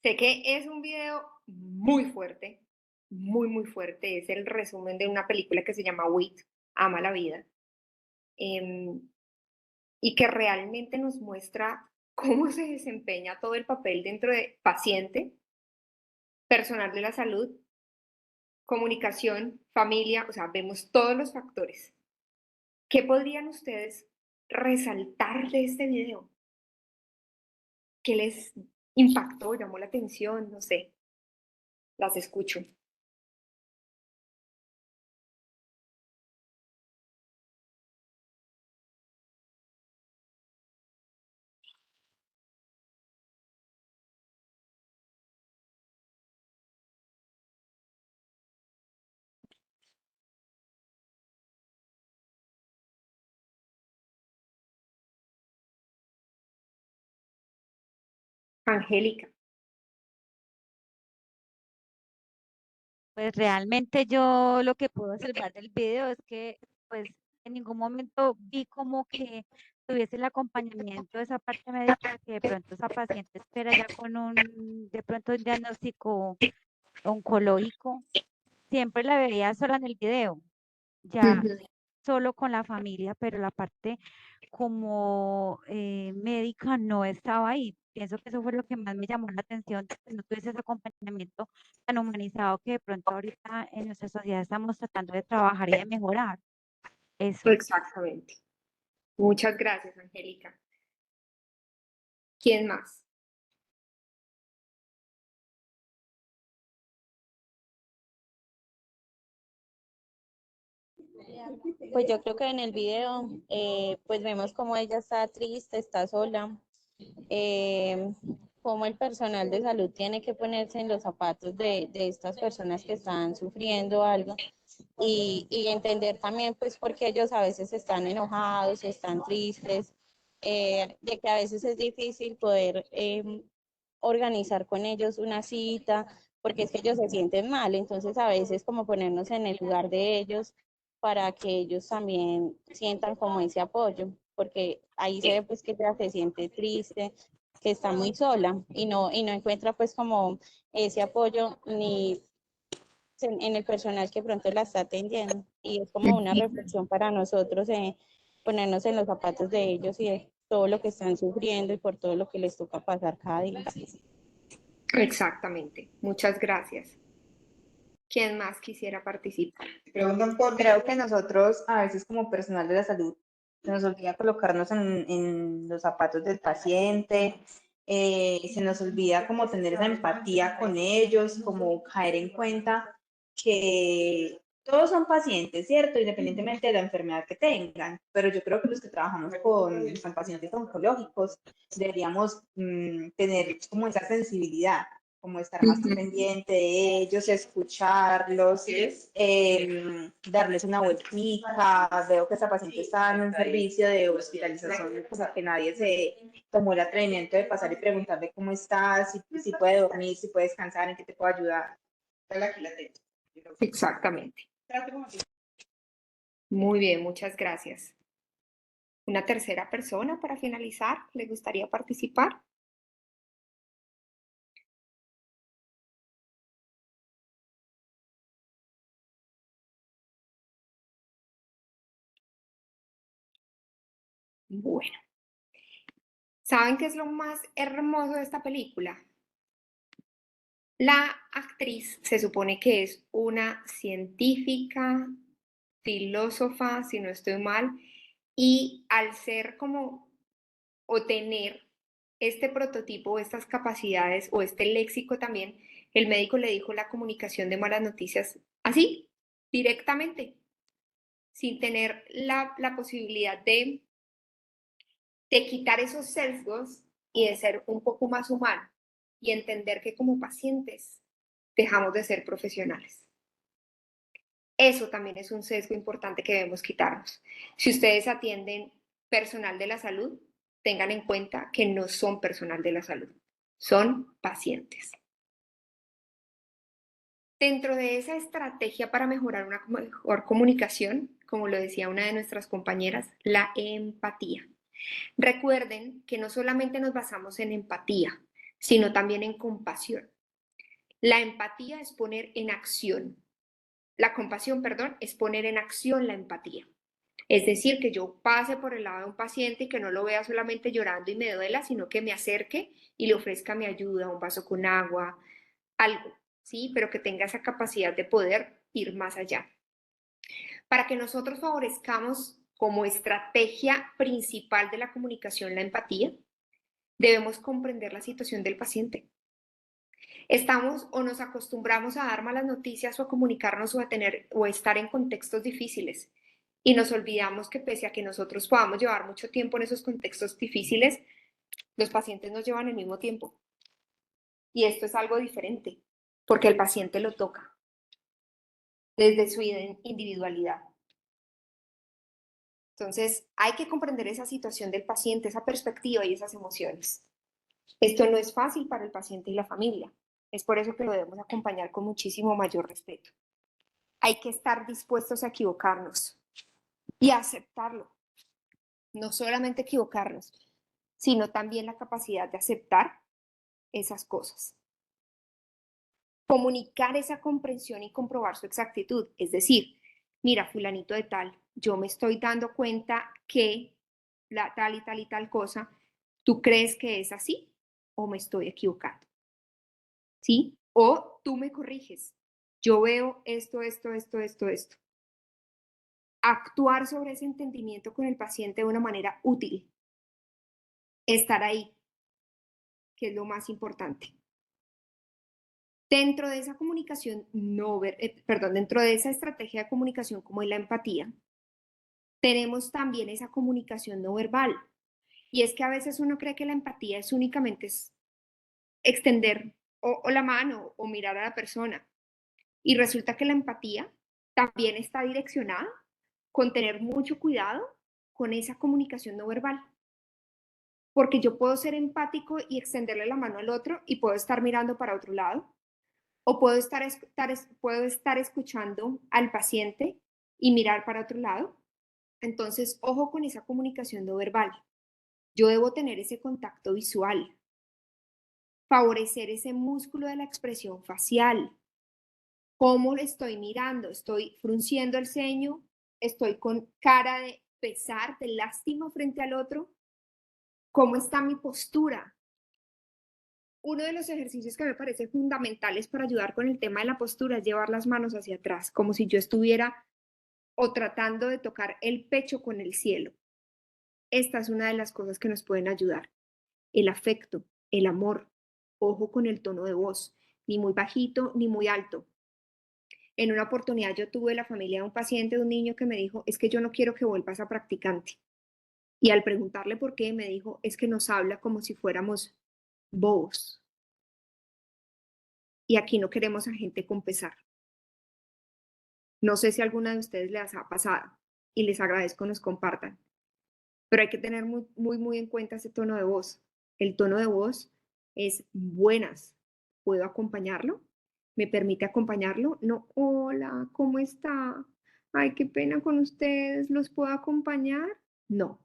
Sé que es un video muy fuerte, muy, muy fuerte. Es el resumen de una película que se llama Wit, Ama la vida, em, y que realmente nos muestra cómo se desempeña todo el papel dentro de paciente, personal de la salud, comunicación, familia, o sea, vemos todos los factores. ¿Qué podrían ustedes resaltar de este video? ¿Qué les impactó, llamó la atención? No sé, las escucho. Angélica. Pues realmente yo lo que puedo observar del video es que pues en ningún momento vi como que tuviese el acompañamiento de esa parte médica que de pronto esa paciente espera ya con de pronto un diagnóstico oncológico. Siempre la veía sola en el video, ya Ujú. solo con la familia, pero la parte como médica no estaba ahí. Pienso que eso fue lo que más me llamó la atención, que no tuviese ese acompañamiento tan humanizado que de pronto ahorita en nuestra sociedad estamos tratando de trabajar y de mejorar. Eso. Exactamente. Muchas gracias, Angélica. ¿Quién más? Pues yo creo que en el video, pues vemos como ella está triste, está sola, eh, cómo el personal de salud tiene que ponerse en los zapatos de estas personas que están sufriendo algo y entender también pues porque ellos a veces están enojados, están tristes, de que a veces es difícil poder organizar con ellos una cita, porque es que ellos se sienten mal, entonces a veces como ponernos en el lugar de ellos para que ellos también sientan como ese apoyo, porque ahí se ve pues que ella se siente triste, que está muy sola y no encuentra pues como ese apoyo ni en el personal que pronto la está atendiendo. Y es como una reflexión para nosotros ponernos en los zapatos de ellos y de todo lo que están sufriendo y por todo lo que les toca pasar cada día. Exactamente. Muchas gracias. ¿Quién más quisiera participar? Creo que nosotros a veces como personal de la salud se nos olvida colocarnos en los zapatos del paciente, se nos olvida como tener esa empatía con ellos, como caer en cuenta que todos son pacientes, ¿cierto? Independientemente de la enfermedad que tengan, pero yo creo que los que trabajamos con pacientes oncológicos deberíamos tener como esa sensibilidad, como estar más pendiente de ellos, escucharlos, darles una vueltica. Veo que esa paciente está en un servicio de hospitalización, o sea, que nadie se tomó el atrevimiento de pasar y preguntarle cómo estás, si puede dormir, si puede descansar, en qué te puedo ayudar. Aquí la tengo. Exactamente. Muy bien, muchas gracias. ¿Una tercera persona para finalizar? ¿Le gustaría participar? Bueno, ¿saben qué es lo más hermoso de esta película? La actriz se supone que es una científica, filósofa, si no estoy mal, y al ser como o tener este prototipo, estas capacidades o este léxico también, el médico le dijo la comunicación de malas noticias así, directamente, sin tener la posibilidad de quitar esos sesgos y de ser un poco más humano y entender que como pacientes dejamos de ser profesionales. Eso también es un sesgo importante que debemos quitarnos. Si ustedes atienden personal de la salud, tengan en cuenta que no son personal de la salud, son pacientes. Dentro de esa estrategia para mejorar una mejor comunicación, como lo decía una de nuestras compañeras, la empatía. Recuerden que no solamente nos basamos en empatía, sino también en compasión. La empatía es poner en acción. La compasión, perdón, es poner en acción la empatía. Es decir, que yo pase por el lado de un paciente y que no lo vea solamente llorando y me duela, sino que me acerque y le ofrezca mi ayuda, un vaso con agua, algo, ¿sí? Pero que tenga esa capacidad de poder ir más allá. Para que nosotros favorezcamos como estrategia principal de la comunicación la empatía, debemos comprender la situación del paciente. Estamos o nos acostumbramos a dar malas noticias o a comunicarnos o a tener o a estar en contextos difíciles. Y nos olvidamos que pese a que nosotros podamos llevar mucho tiempo en esos contextos difíciles, los pacientes nos llevan el mismo tiempo. Y esto es algo diferente, porque el paciente lo toca desde su individualidad. Entonces, hay que comprender esa situación del paciente, esa perspectiva y esas emociones. Esto no es fácil para el paciente y la familia. Es por eso que lo debemos acompañar con muchísimo mayor respeto. Hay que estar dispuestos a equivocarnos y a aceptarlo. No solamente equivocarnos, sino también la capacidad de aceptar esas cosas. Comunicar esa comprensión y comprobar su exactitud. Es decir, mira, fulanito de tal, yo me estoy dando cuenta que la tal y tal y tal cosa, ¿tú crees que es así o me estoy equivocando? ¿Sí? O tú me corriges. Yo veo esto. Actuar sobre ese entendimiento con el paciente de una manera útil. Estar ahí, que es lo más importante. Dentro de esa comunicación dentro de esa estrategia de comunicación como es la empatía, tenemos también esa comunicación no verbal. Y es que a veces uno cree que la empatía es únicamente extender o la mano o mirar a la persona. Y resulta que la empatía también está direccionada con tener mucho cuidado con esa comunicación no verbal. Porque yo puedo ser empático y extenderle la mano al otro y puedo estar mirando para otro lado, o puedo estar escuchando al paciente y mirar para otro lado. Entonces, ojo con esa comunicación no verbal. Yo debo tener ese contacto visual, favorecer ese músculo de la expresión facial. ¿Cómo le estoy mirando? ¿Estoy frunciendo el ceño? ¿Estoy con cara de pesar, de lástima frente al otro? ¿Cómo está mi postura? Uno de los ejercicios que me parece fundamentales para ayudar con el tema de la postura es llevar las manos hacia atrás, como si yo estuviera o tratando de tocar el pecho con el cielo. Esta es una de las cosas que nos pueden ayudar. El afecto, el amor. Ojo con el tono de voz, ni muy bajito ni muy alto. En una oportunidad yo tuve la familia de un paciente, de un niño que me dijo, es que yo no quiero que vuelvas a practicante. Y al preguntarle por qué, me dijo, es que nos habla como si fuéramos bobos. Y aquí no queremos a gente con pesar. No sé si a alguna de ustedes les ha pasado y les agradezco nos compartan, pero hay que tener muy en cuenta ese tono de voz. El tono de voz es buenas. ¿Puedo acompañarlo? ¿Me permite acompañarlo? No, hola, ¿cómo está? Ay, qué pena con ustedes, ¿los puedo acompañar? No,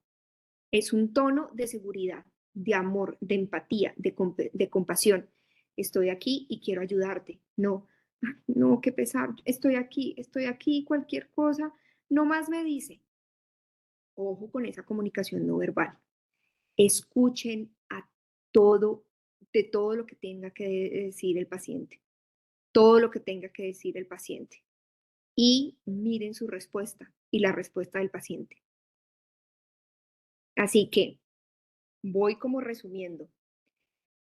es un tono de seguridad, de amor, de empatía, de compasión. Estoy aquí y quiero ayudarte. No, no, qué pesar, estoy aquí, cualquier cosa, no más me dice. Ojo con esa comunicación no verbal. Escuchen a todo, de todo lo que tenga que decir el paciente, todo lo que tenga que decir el paciente. Y miren su respuesta y la respuesta del paciente. Así que voy como resumiendo.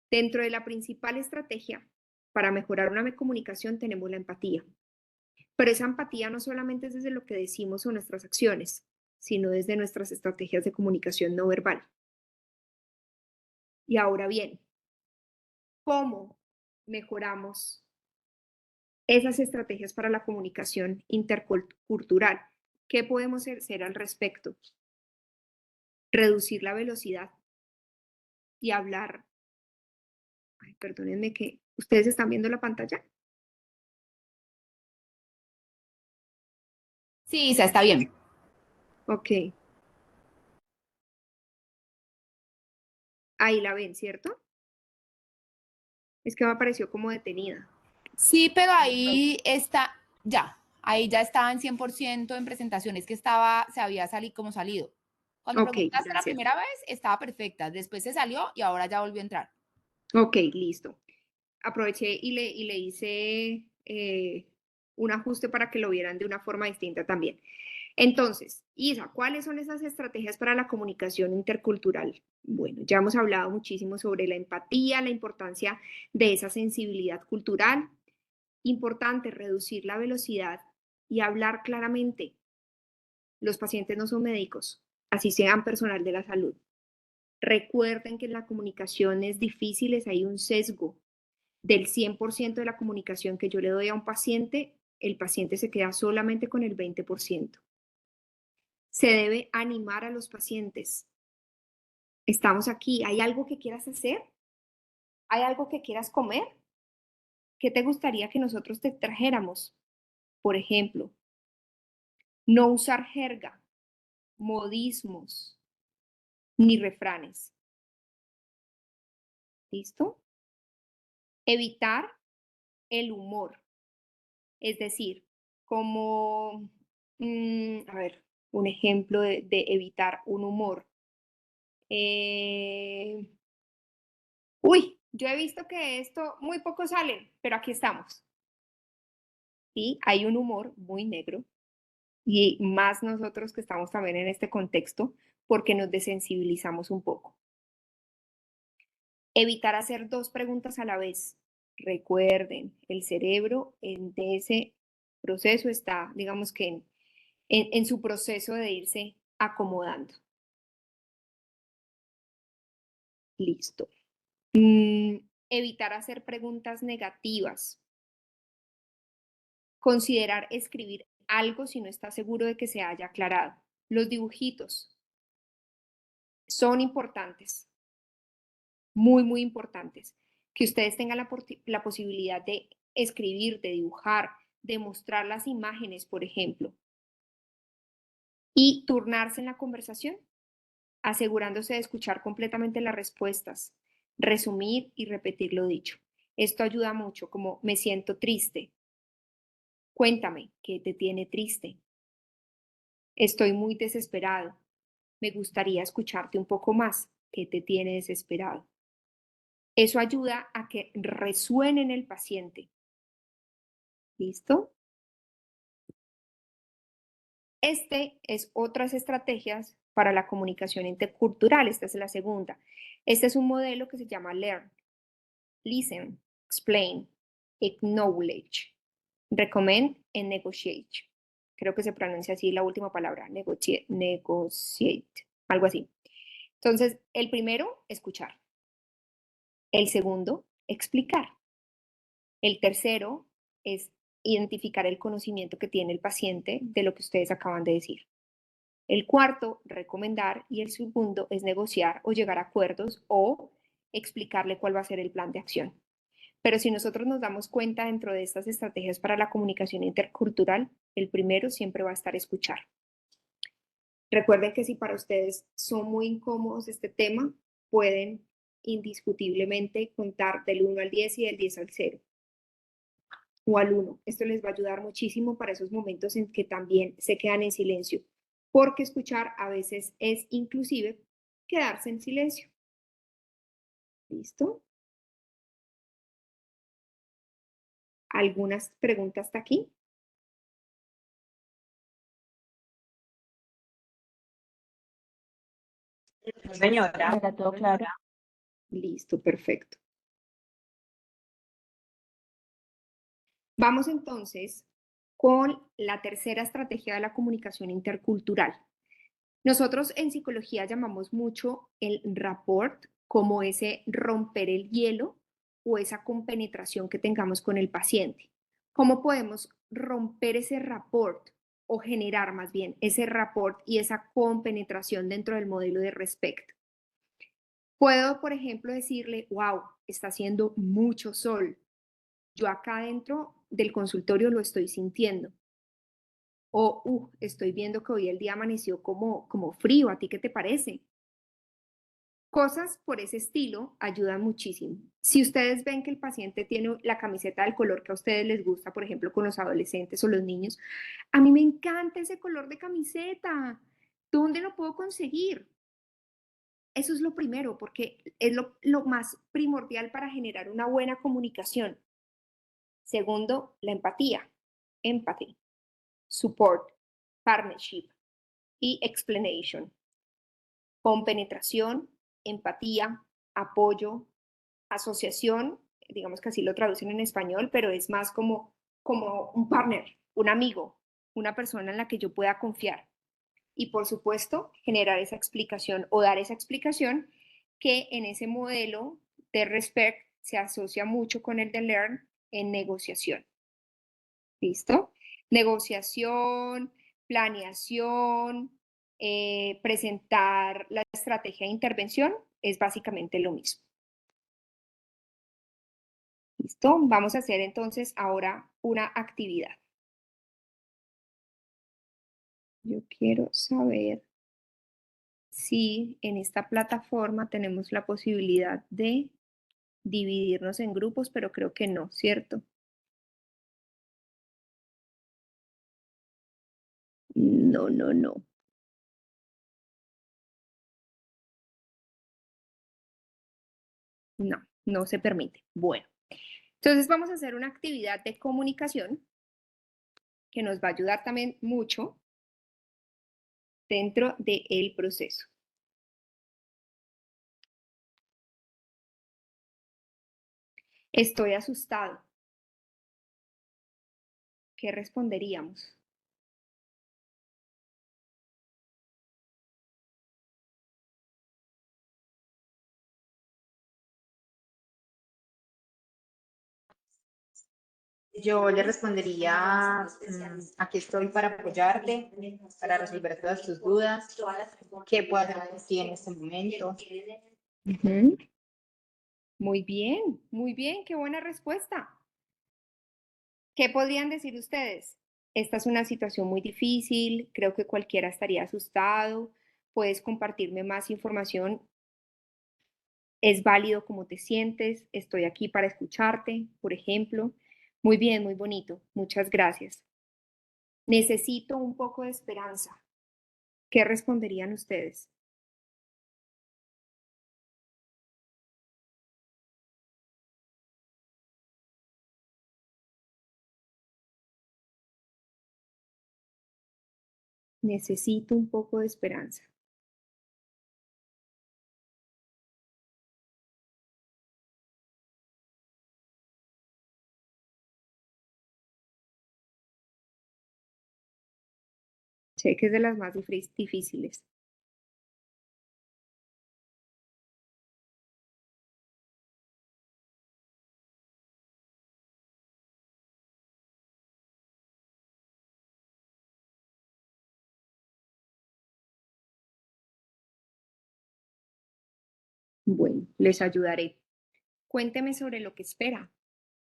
Dentro de la principal estrategia para mejorar una comunicación tenemos la empatía. Pero esa empatía no solamente es desde lo que decimos o nuestras acciones, sino desde nuestras estrategias de comunicación no verbal. Y ahora bien, ¿cómo mejoramos esas estrategias para la comunicación intercultural? ¿Qué podemos hacer al respecto? Reducir la velocidad y hablar. Ay, perdónenme que ustedes están viendo la pantalla. Sí, Isa, está bien. Ok. Ahí la ven, ¿cierto? Es que me apareció como detenida. Sí, pero ahí está, ya, ahí ya estaba en 100% en presentaciones que se había salido. Cuando Ok, preguntaste la gracias. primera vez, estaba perfecta, después se salió y ahora ya volvió a entrar. Ok, listo. Aproveché y le hice un ajuste para que lo vieran de una forma distinta también. Entonces, Isa, ¿cuáles son esas estrategias para la comunicación intercultural? Bueno, ya hemos hablado muchísimo sobre la empatía, la importancia de esa sensibilidad cultural. Importante reducir la velocidad y hablar claramente. Los pacientes no son médicos, así sean personal de la salud. Recuerden que en la comunicación es difícil, hay un sesgo. Del 100% de la comunicación que yo le doy a un paciente, el paciente se queda solamente con el 20%. Se debe animar a los pacientes. Estamos aquí, ¿hay algo que quieras hacer? ¿Hay algo que quieras comer? ¿Qué te gustaría que nosotros te trajéramos? Por ejemplo, no usar jerga, modismos, ni refranes. ¿Listo? Evitar el humor. Es decir, como, a ver, un ejemplo de evitar un humor. Eh, Uy, yo he visto que esto muy poco salen, pero aquí estamos. Y hay un humor muy negro y más nosotros que estamos también en este contexto porque nos desensibilizamos un poco. Evitar hacer dos preguntas a la vez. Recuerden, el cerebro en ese proceso está, digamos que en su proceso de irse acomodando. Listo. Evitar hacer preguntas negativas. Considerar escribir algo si no está seguro de que se haya aclarado. Los dibujitos son importantes, muy, muy importantes. Que ustedes tengan la posibilidad de escribir, de dibujar, de mostrar las imágenes, por ejemplo. Y turnarse en la conversación, asegurándose de escuchar completamente las respuestas, resumir y repetir lo dicho. Esto ayuda mucho, como me siento triste. Cuéntame, ¿qué te tiene triste? Estoy muy desesperado. Me gustaría escucharte un poco más. ¿Qué te tiene desesperado? Eso ayuda a que resuene en el paciente. ¿Listo? Este es otras estrategias para la comunicación intercultural. Esta es la segunda. Este es un modelo que se llama LEARN. Listen, explain, acknowledge, recommend and negotiate. Creo que se pronuncia así la última palabra, negotiate, algo así. Entonces, el primero, escuchar. El segundo, explicar. El tercero es identificar el conocimiento que tiene el paciente de lo que ustedes acaban de decir. El cuarto, recomendar, y el segundo es negociar o llegar a acuerdos o explicarle cuál va a ser el plan de acción. Pero si nosotros nos damos cuenta dentro de estas estrategias para la comunicación intercultural, el primero siempre va a estar escuchar. Recuerden que si para ustedes son muy incómodos este tema, pueden indiscutiblemente contar del 1 al 10 y del 10 al 0 o al 1. Esto les va a ayudar muchísimo para esos momentos en que también se quedan en silencio, porque escuchar a veces es inclusive quedarse en silencio. ¿Listo? ¿Algunas preguntas hasta aquí? Señora. Era todo claro. Listo, perfecto. Vamos entonces con la tercera estrategia de la comunicación intercultural. Nosotros en psicología llamamos mucho el rapport como ese romper el hielo o esa compenetración que tengamos con el paciente. ¿Cómo podemos romper ese rapport o generar más bien ese rapport y esa compenetración dentro del modelo de respeto? Puedo, por ejemplo, decirle, wow, está haciendo mucho sol. Yo acá dentro del consultorio lo estoy sintiendo. O, estoy viendo que hoy el día amaneció como frío. ¿A ti qué te parece? Cosas por ese estilo ayudan muchísimo. Si ustedes ven que el paciente tiene la camiseta del color que a ustedes les gusta, por ejemplo, con los adolescentes o los niños, a mí me encanta ese color de camiseta. ¿Dónde lo puedo conseguir? Eso es lo primero, porque es lo más primordial para generar una buena comunicación. Segundo, la empatía. Empathy, support, partnership y explanation. Compenetración, empatía, apoyo, asociación, digamos que así lo traducen en español, pero es más como un partner, un amigo, una persona en la que yo pueda confiar. Y por supuesto, generar esa explicación o dar esa explicación que en ese modelo de respect se asocia mucho con el de learn en negociación. ¿Listo? Negociación, planeación, presentar la estrategia de intervención es básicamente lo mismo. ¿Listo? Vamos a hacer entonces ahora una actividad. Yo quiero saber si en esta plataforma tenemos la posibilidad de dividirnos en grupos, pero creo que no, ¿cierto? No, no, no. No, no se permite. Bueno, entonces vamos a hacer una actividad de comunicación que nos va a ayudar también mucho dentro del proceso. Estoy asustado. ¿Qué responderíamos? Yo le respondería, aquí estoy para apoyarte, para resolver todas tus dudas. ¿Qué puedo hacer por ti en este momento? Ujú. Muy bien, qué buena respuesta. ¿Qué podrían decir ustedes? Esta es una situación muy difícil, creo que cualquiera estaría asustado, puedes compartirme más información, es válido cómo te sientes, estoy aquí para escucharte, por ejemplo. Muy bien, muy bonito, muchas gracias. Necesito un poco de esperanza. ¿Qué responderían ustedes? Necesito un poco de esperanza. Sé que es de las más difíciles. Bueno, les ayudaré. Cuénteme sobre lo que espera.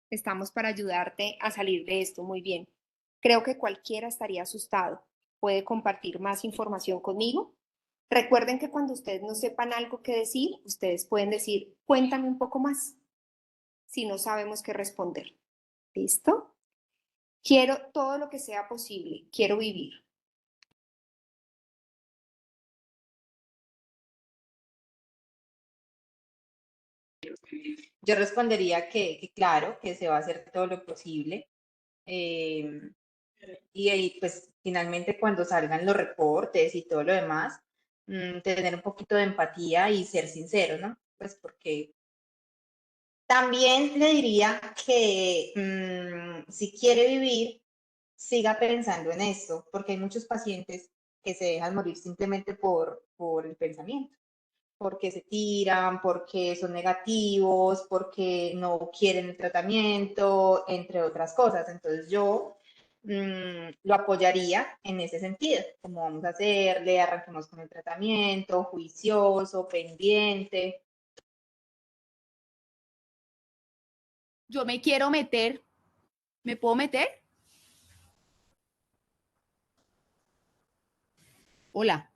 Estamos para ayudarte a salir de esto muy bien. Creo que cualquiera estaría asustado. ¿Puede compartir más información conmigo? Recuerden que cuando ustedes no sepan algo que decir, ustedes pueden decir, cuéntame un poco más, si no sabemos qué responder. ¿Listo? Quiero todo lo que sea posible. Quiero vivir. Yo respondería que claro, que se va a hacer todo lo posible. Y ahí, pues finalmente cuando salgan los reportes y todo lo demás, tener un poquito de empatía y ser sincero, ¿no? Pues porque también le diría que si quiere vivir, siga pensando en esto, porque hay muchos pacientes que se dejan morir simplemente por el pensamiento, porque se tiran, porque son negativos, porque no quieren el tratamiento, entre otras cosas. Entonces yo lo apoyaría en ese sentido, como vamos a hacerle, arranquemos con el tratamiento, juicioso, pendiente. Yo me quiero meter. ¿Me puedo meter? Hola.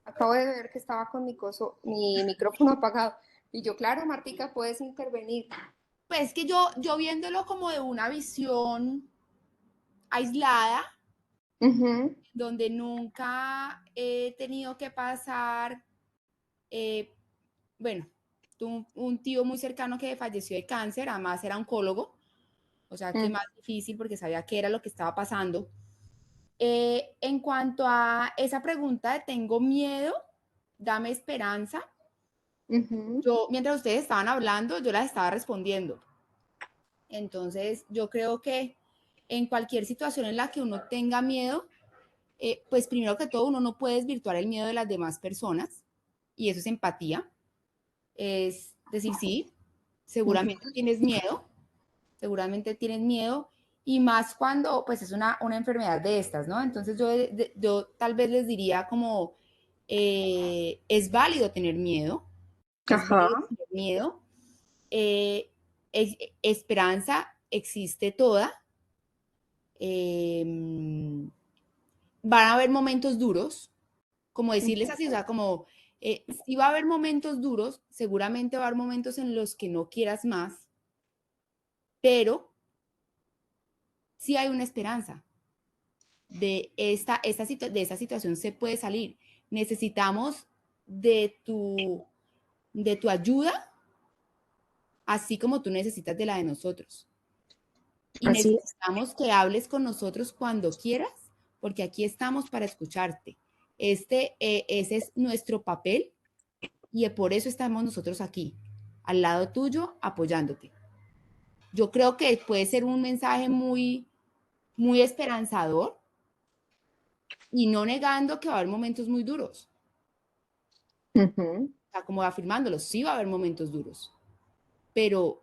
Acabo de ver que estaba con mi micrófono apagado. Y yo, claro, Martica, puedes intervenir. Pues que yo viéndolo como de una visión aislada, donde nunca he tenido que pasar, bueno, un tío muy cercano que falleció de cáncer, además era oncólogo, o sea que más difícil porque sabía qué era lo que estaba pasando. En cuanto a esa pregunta de tengo miedo, dame esperanza, yo mientras ustedes estaban hablando, yo las estaba respondiendo. Entonces, yo creo que en cualquier situación en la que uno tenga miedo, pues primero que todo uno no puede desvirtuar el miedo de las demás personas y eso es empatía. Es decir, sí, seguramente tienes miedo y más cuando pues es una enfermedad de estas, ¿no? Entonces yo tal vez les diría como es válido tener miedo, es válido tener miedo, esperanza existe toda. Van a haber momentos duros, como decirles así, o sea, como si va a haber momentos duros, seguramente va a haber momentos en los que no quieras más, pero sí hay una esperanza. De esa situación se puede salir. Necesitamos de tu ayuda, así como tú necesitas de la de nosotros. Y Así es. necesitamos que hables con nosotros cuando quieras, porque aquí estamos para escucharte. Ese es nuestro papel y por eso estamos nosotros aquí, al lado tuyo, apoyándote. Yo creo que puede ser un mensaje muy, muy esperanzador y no negando que va a haber momentos muy duros. Ujú. O sea, como afirmándolo, sí va a haber momentos duros, pero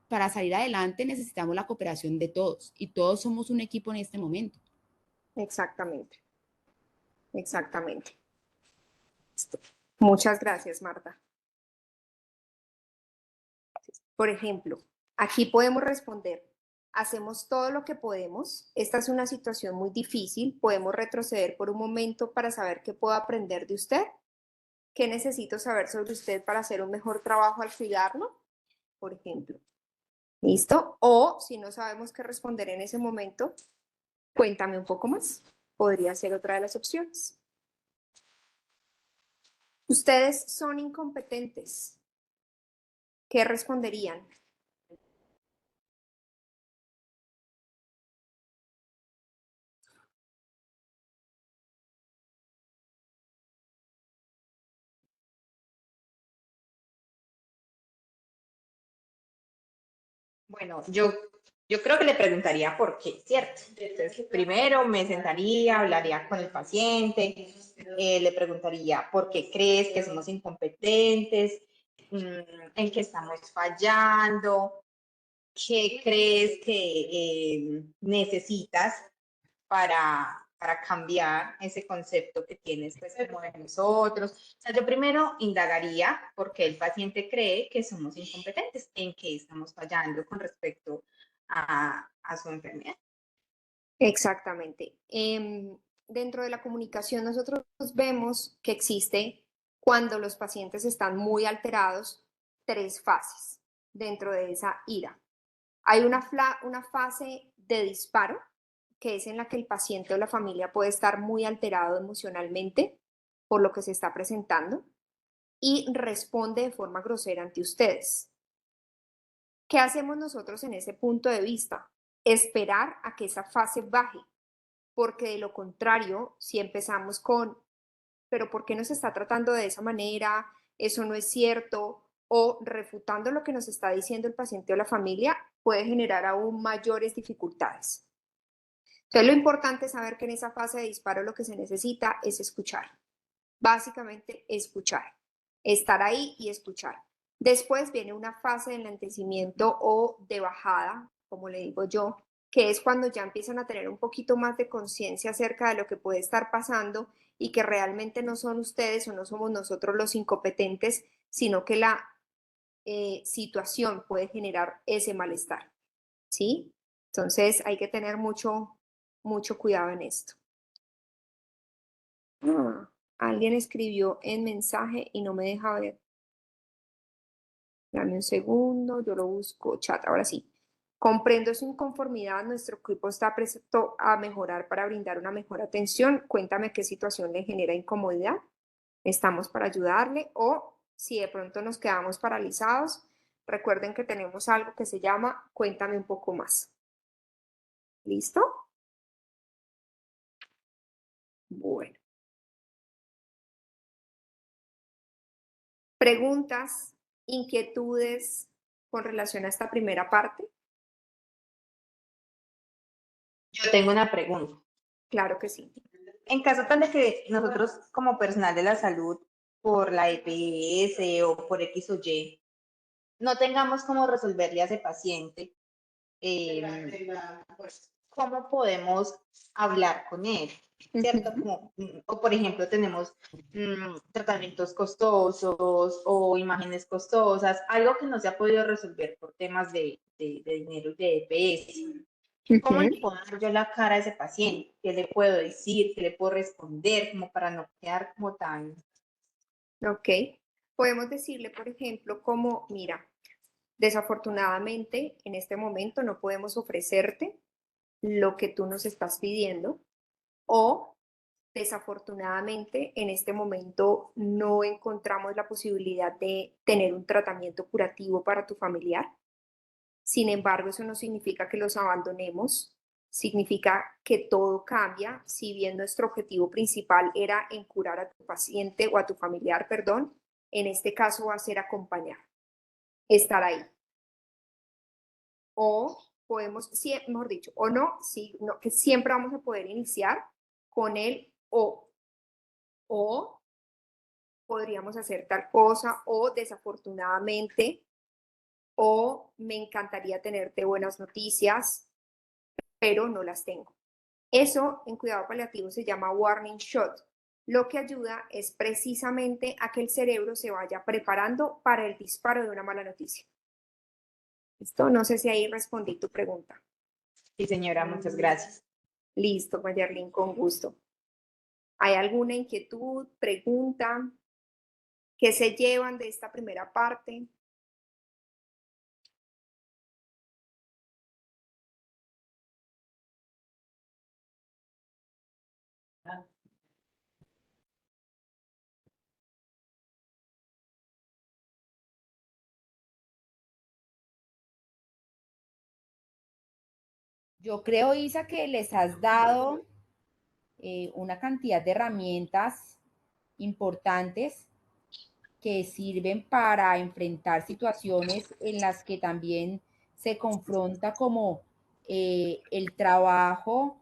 para salir adelante necesitamos la cooperación de todos y todos somos un equipo en este momento. Exactamente, exactamente. Muchas gracias, Marta. Por ejemplo, aquí podemos responder, hacemos todo lo que podemos, esta es una situación muy difícil, podemos retroceder por un momento para saber qué puedo aprender de usted, qué necesito saber sobre usted para hacer un mejor trabajo al cuidarlo, por ejemplo. ¿Listo? O si no sabemos qué responder en ese momento, cuéntame un poco más. Podría ser otra de las opciones. Ustedes son incompetentes. ¿Qué responderían? Bueno, yo creo que le preguntaría por qué, ¿cierto? Entonces, primero me sentaría, hablaría con el paciente, le preguntaría por qué crees que somos incompetentes, en qué estamos fallando, qué crees que necesitas para cambiar ese concepto que tienes pues como de nosotros. O sea, yo primero indagaría por qué el paciente cree que somos incompetentes, en qué estamos fallando con respecto a su enfermedad. Exactamente. Dentro de la comunicación nosotros vemos que existe, cuando los pacientes están muy alterados, 3 fases dentro de esa ira. Hay una fase de disparo, que es en la que el paciente o la familia puede estar muy alterado emocionalmente por lo que se está presentando y responde de forma grosera ante ustedes. ¿Qué hacemos nosotros en ese punto de vista? Esperar a que esa fase baje, porque de lo contrario, si empezamos con, pero ¿por qué nos está tratando de esa manera? Eso no es cierto, o refutando lo que nos está diciendo el paciente o la familia, puede generar aún mayores dificultades. Entonces, lo importante es saber que en esa fase de disparo lo que se necesita es escuchar. Básicamente, escuchar. Estar ahí y escuchar. Después viene una fase de enlentecimiento o de bajada, como le digo yo, que es cuando ya empiezan a tener un poquito más de conciencia acerca de lo que puede estar pasando y que realmente no son ustedes o no somos nosotros los incompetentes, sino que la situación puede generar ese malestar. ¿Sí? Entonces hay que tener mucho, mucho cuidado en esto. Alguien escribió en mensaje y no me deja ver. Dame un segundo, yo lo busco, chat, ahora sí. Comprendo su inconformidad, nuestro equipo está presto a mejorar para brindar una mejor atención. Cuéntame qué situación le genera incomodidad. Estamos para ayudarle, o si de pronto nos quedamos paralizados, recuerden que tenemos algo que se llama Cuéntame un poco más. ¿Listo? Bueno. ¿Preguntas, inquietudes con relación a esta primera parte? Yo tengo una pregunta. Claro que sí. En caso tal de que nosotros como personal de la salud, por la EPS o por X o Y, no tengamos cómo resolverle a ese paciente cómo podemos hablar con él, ¿cierto? Ujú. Como, o por ejemplo, tenemos tratamientos costosos o imágenes costosas, algo que no se ha podido resolver por temas de dinero y de EPS. ¿Cómo le Ujú. puedo dar yo la cara a ese paciente? ¿Qué le puedo decir? ¿Qué le puedo responder? Como para no quedar como tan... Ok. Podemos decirle, por ejemplo, como, mira, desafortunadamente en este momento no podemos ofrecerte lo que tú nos estás pidiendo o desafortunadamente en este momento no encontramos la posibilidad de tener un tratamiento curativo para tu familiar. Sin embargo, eso no significa que los abandonemos, significa que todo cambia. Si bien nuestro objetivo principal era en curar a tu paciente o a tu familiar, perdón, en este caso va a ser acompañar, estar ahí. O podemos, mejor dicho, o no, sí, no, que siempre vamos a poder iniciar con el o podríamos hacer tal cosa, o desafortunadamente, o me encantaría tenerte buenas noticias, pero no las tengo. Eso en cuidado paliativo se llama warning shot. Lo que ayuda es precisamente a que el cerebro se vaya preparando para el disparo de una mala noticia. ¿Listo? No sé si ahí respondí tu pregunta. Sí, señora, muchas gracias. Listo, Mayerlin, con gusto. ¿Hay alguna inquietud, pregunta que se llevan de esta primera parte? Yo creo, Isa, que les has dado una cantidad de herramientas importantes que sirven para enfrentar situaciones en las que también se confronta como el trabajo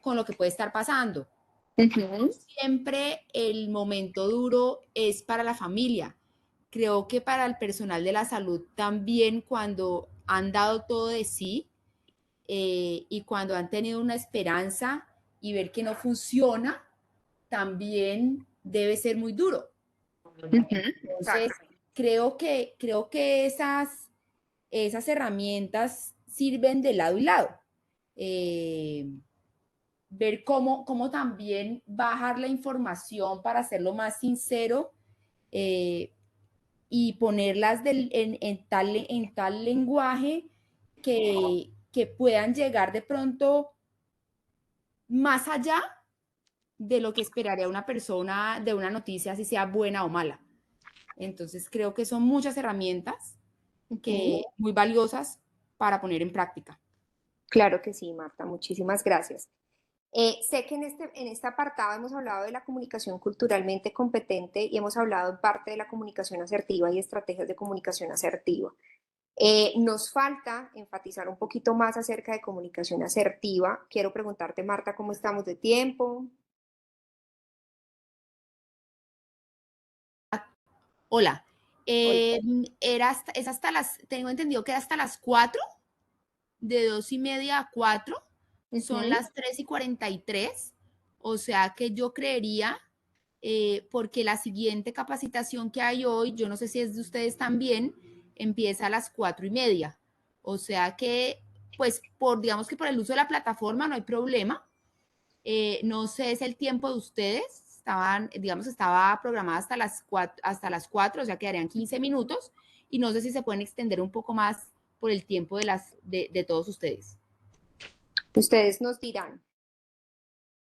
con lo que puede estar pasando. Ujú. Siempre el momento duro es para la familia. Creo que para el personal de la salud también cuando han dado todo de sí y cuando han tenido una esperanza y ver que no funciona, también debe ser muy duro. Ujú. Entonces, Exacto. creo que esas herramientas sirven de lado y lado. Eh, ver cómo también bajar la información para hacerlo más sincero eh, y ponerlas en tal lenguaje que puedan llegar de pronto más allá de lo que esperaría una persona de una noticia, si sea buena o mala. Entonces creo que son muchas herramientas Ujú. muy valiosas para poner en práctica. Claro que sí, Marta, muchísimas gracias. Sé que en este apartado hemos hablado de la comunicación culturalmente competente y hemos hablado en parte de la comunicación asertiva y estrategias de comunicación asertiva. Nos falta enfatizar un poquito más acerca de comunicación asertiva. Quiero preguntarte, Marta, ¿cómo estamos de tiempo? Hola, Hola. es hasta tengo entendido que era hasta las 4, de 2:30 a 4, son Ujú. las 3:43, o sea que yo creería, porque la siguiente capacitación que hay hoy, yo no sé si es de ustedes también, empieza a las 4:30, o sea que, pues, digamos que por el uso de la plataforma no hay problema. No sé, es el tiempo de ustedes. Digamos, estaba programada hasta las 4, o sea, quedarían 15 minutos. Y no sé si se pueden extender un poco más por el tiempo de todos ustedes. Ustedes nos dirán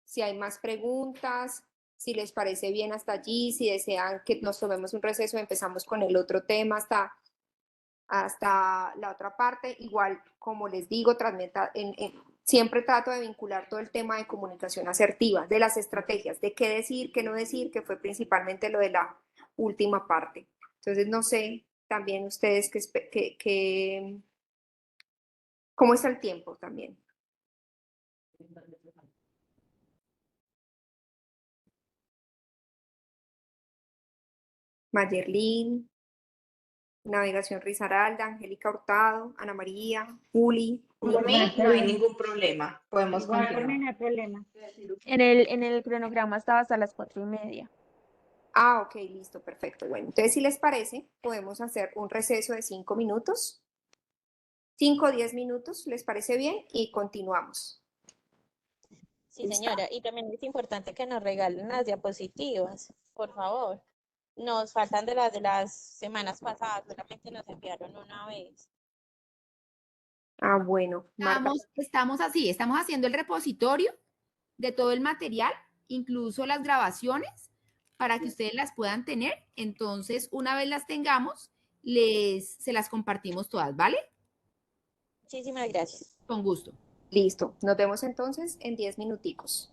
si hay más preguntas, si les parece bien hasta allí, si desean que nos tomemos un receso, empezamos con el otro tema hasta la otra parte. Igual, como les digo, siempre trato de vincular todo el tema de comunicación asertiva, de las estrategias, de qué decir, qué no decir, que fue principalmente lo de la última parte. Entonces, no sé, también ustedes cómo está el tiempo también. Mayerlin, Navegación Risaralda, Angélica Hurtado, Ana María, Juli. Por mí no hay ningún problema. Podemos Igual por mí continuar. no hay problema. En el cronograma estaba hasta las 4:30. Ah, ok, listo, perfecto. Bueno, entonces si les parece, podemos hacer un receso de 5 minutos. 5 o 10 minutos, ¿les parece bien? Y continuamos. Sí, ¿Listo? señora. Y también es importante que nos regalen las diapositivas, por favor. Nos faltan de las semanas pasadas, solamente nos enviaron una vez. Ah, bueno, Marta. Estamos así, estamos haciendo el repositorio de todo el material, incluso las grabaciones, para que ustedes las puedan tener. Entonces, una vez las tengamos, se las compartimos todas, ¿vale? Muchísimas gracias. Con gusto. Listo. Nos vemos entonces en 10 minuticos.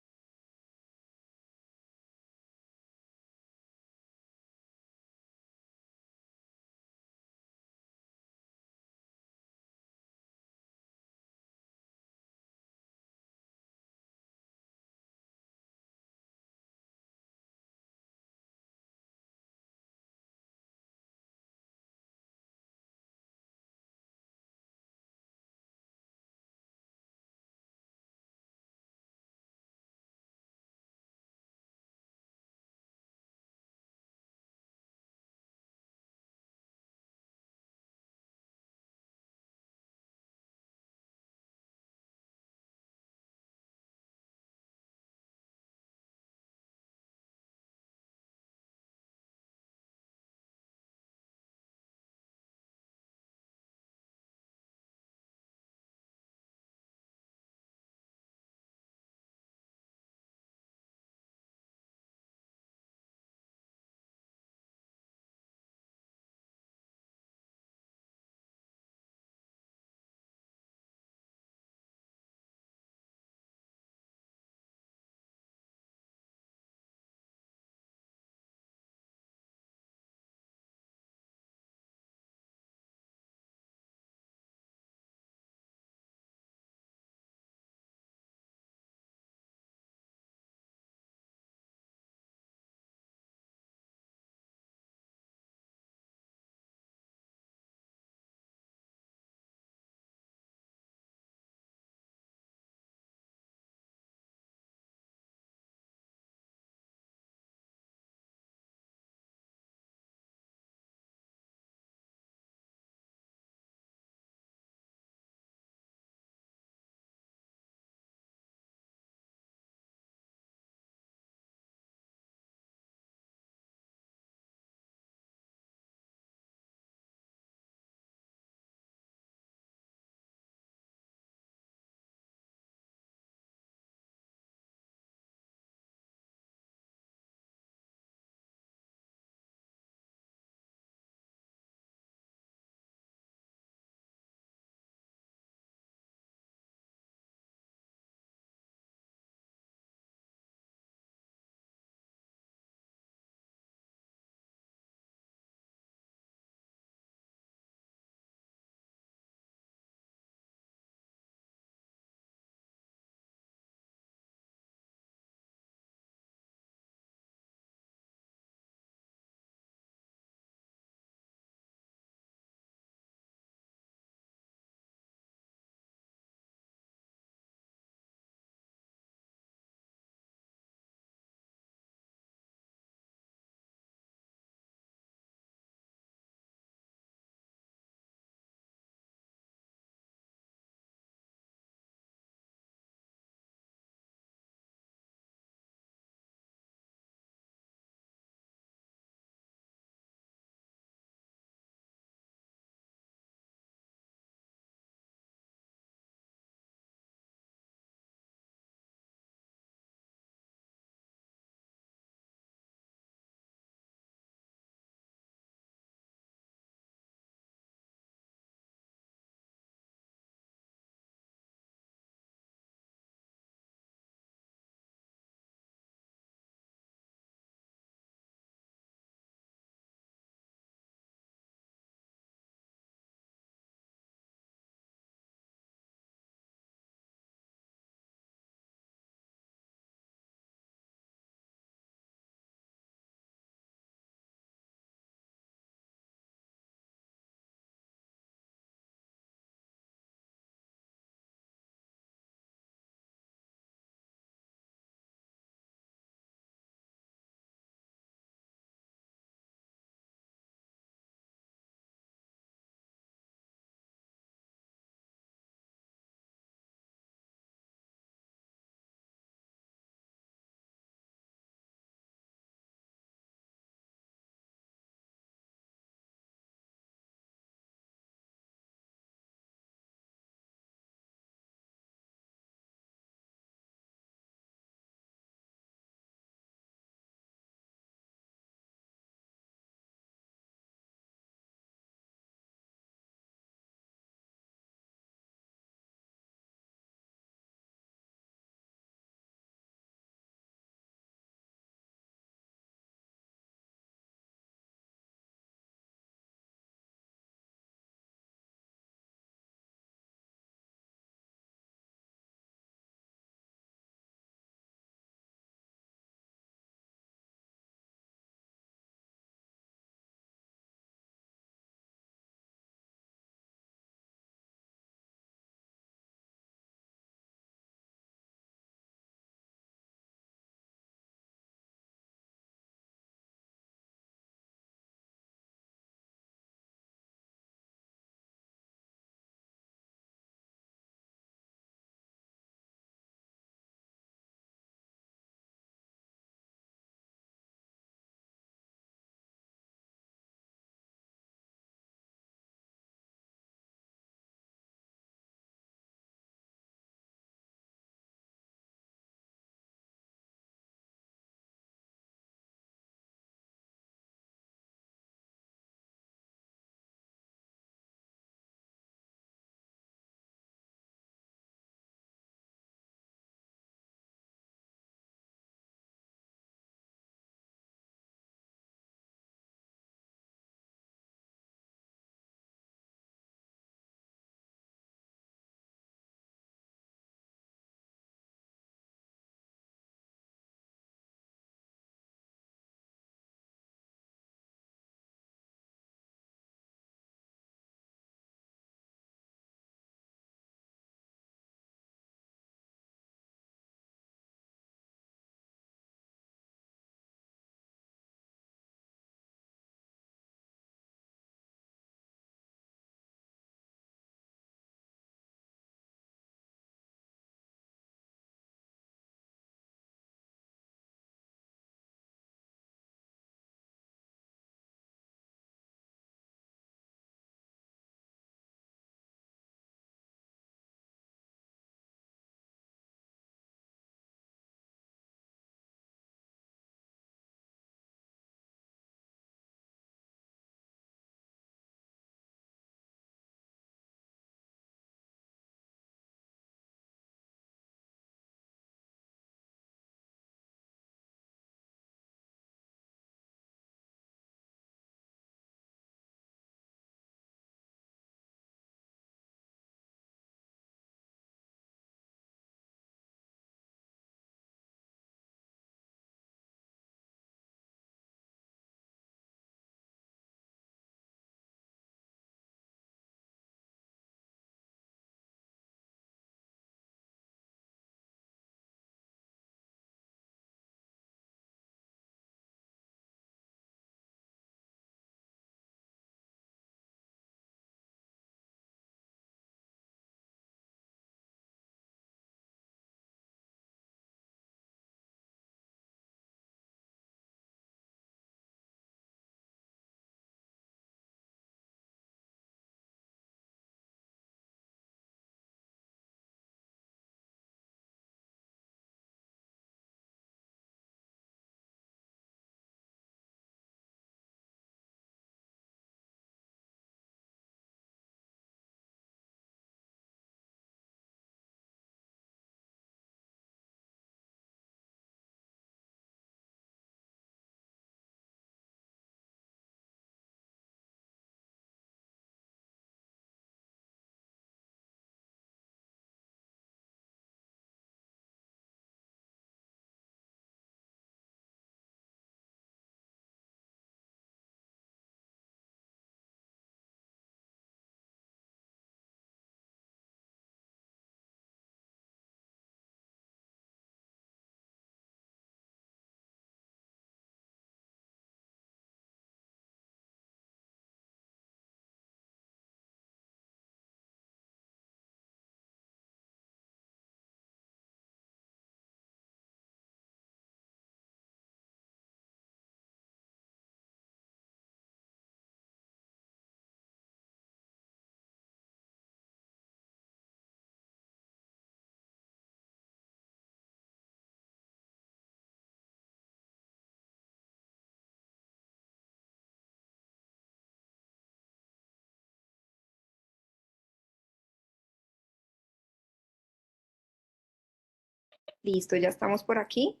Listo, ya estamos por aquí.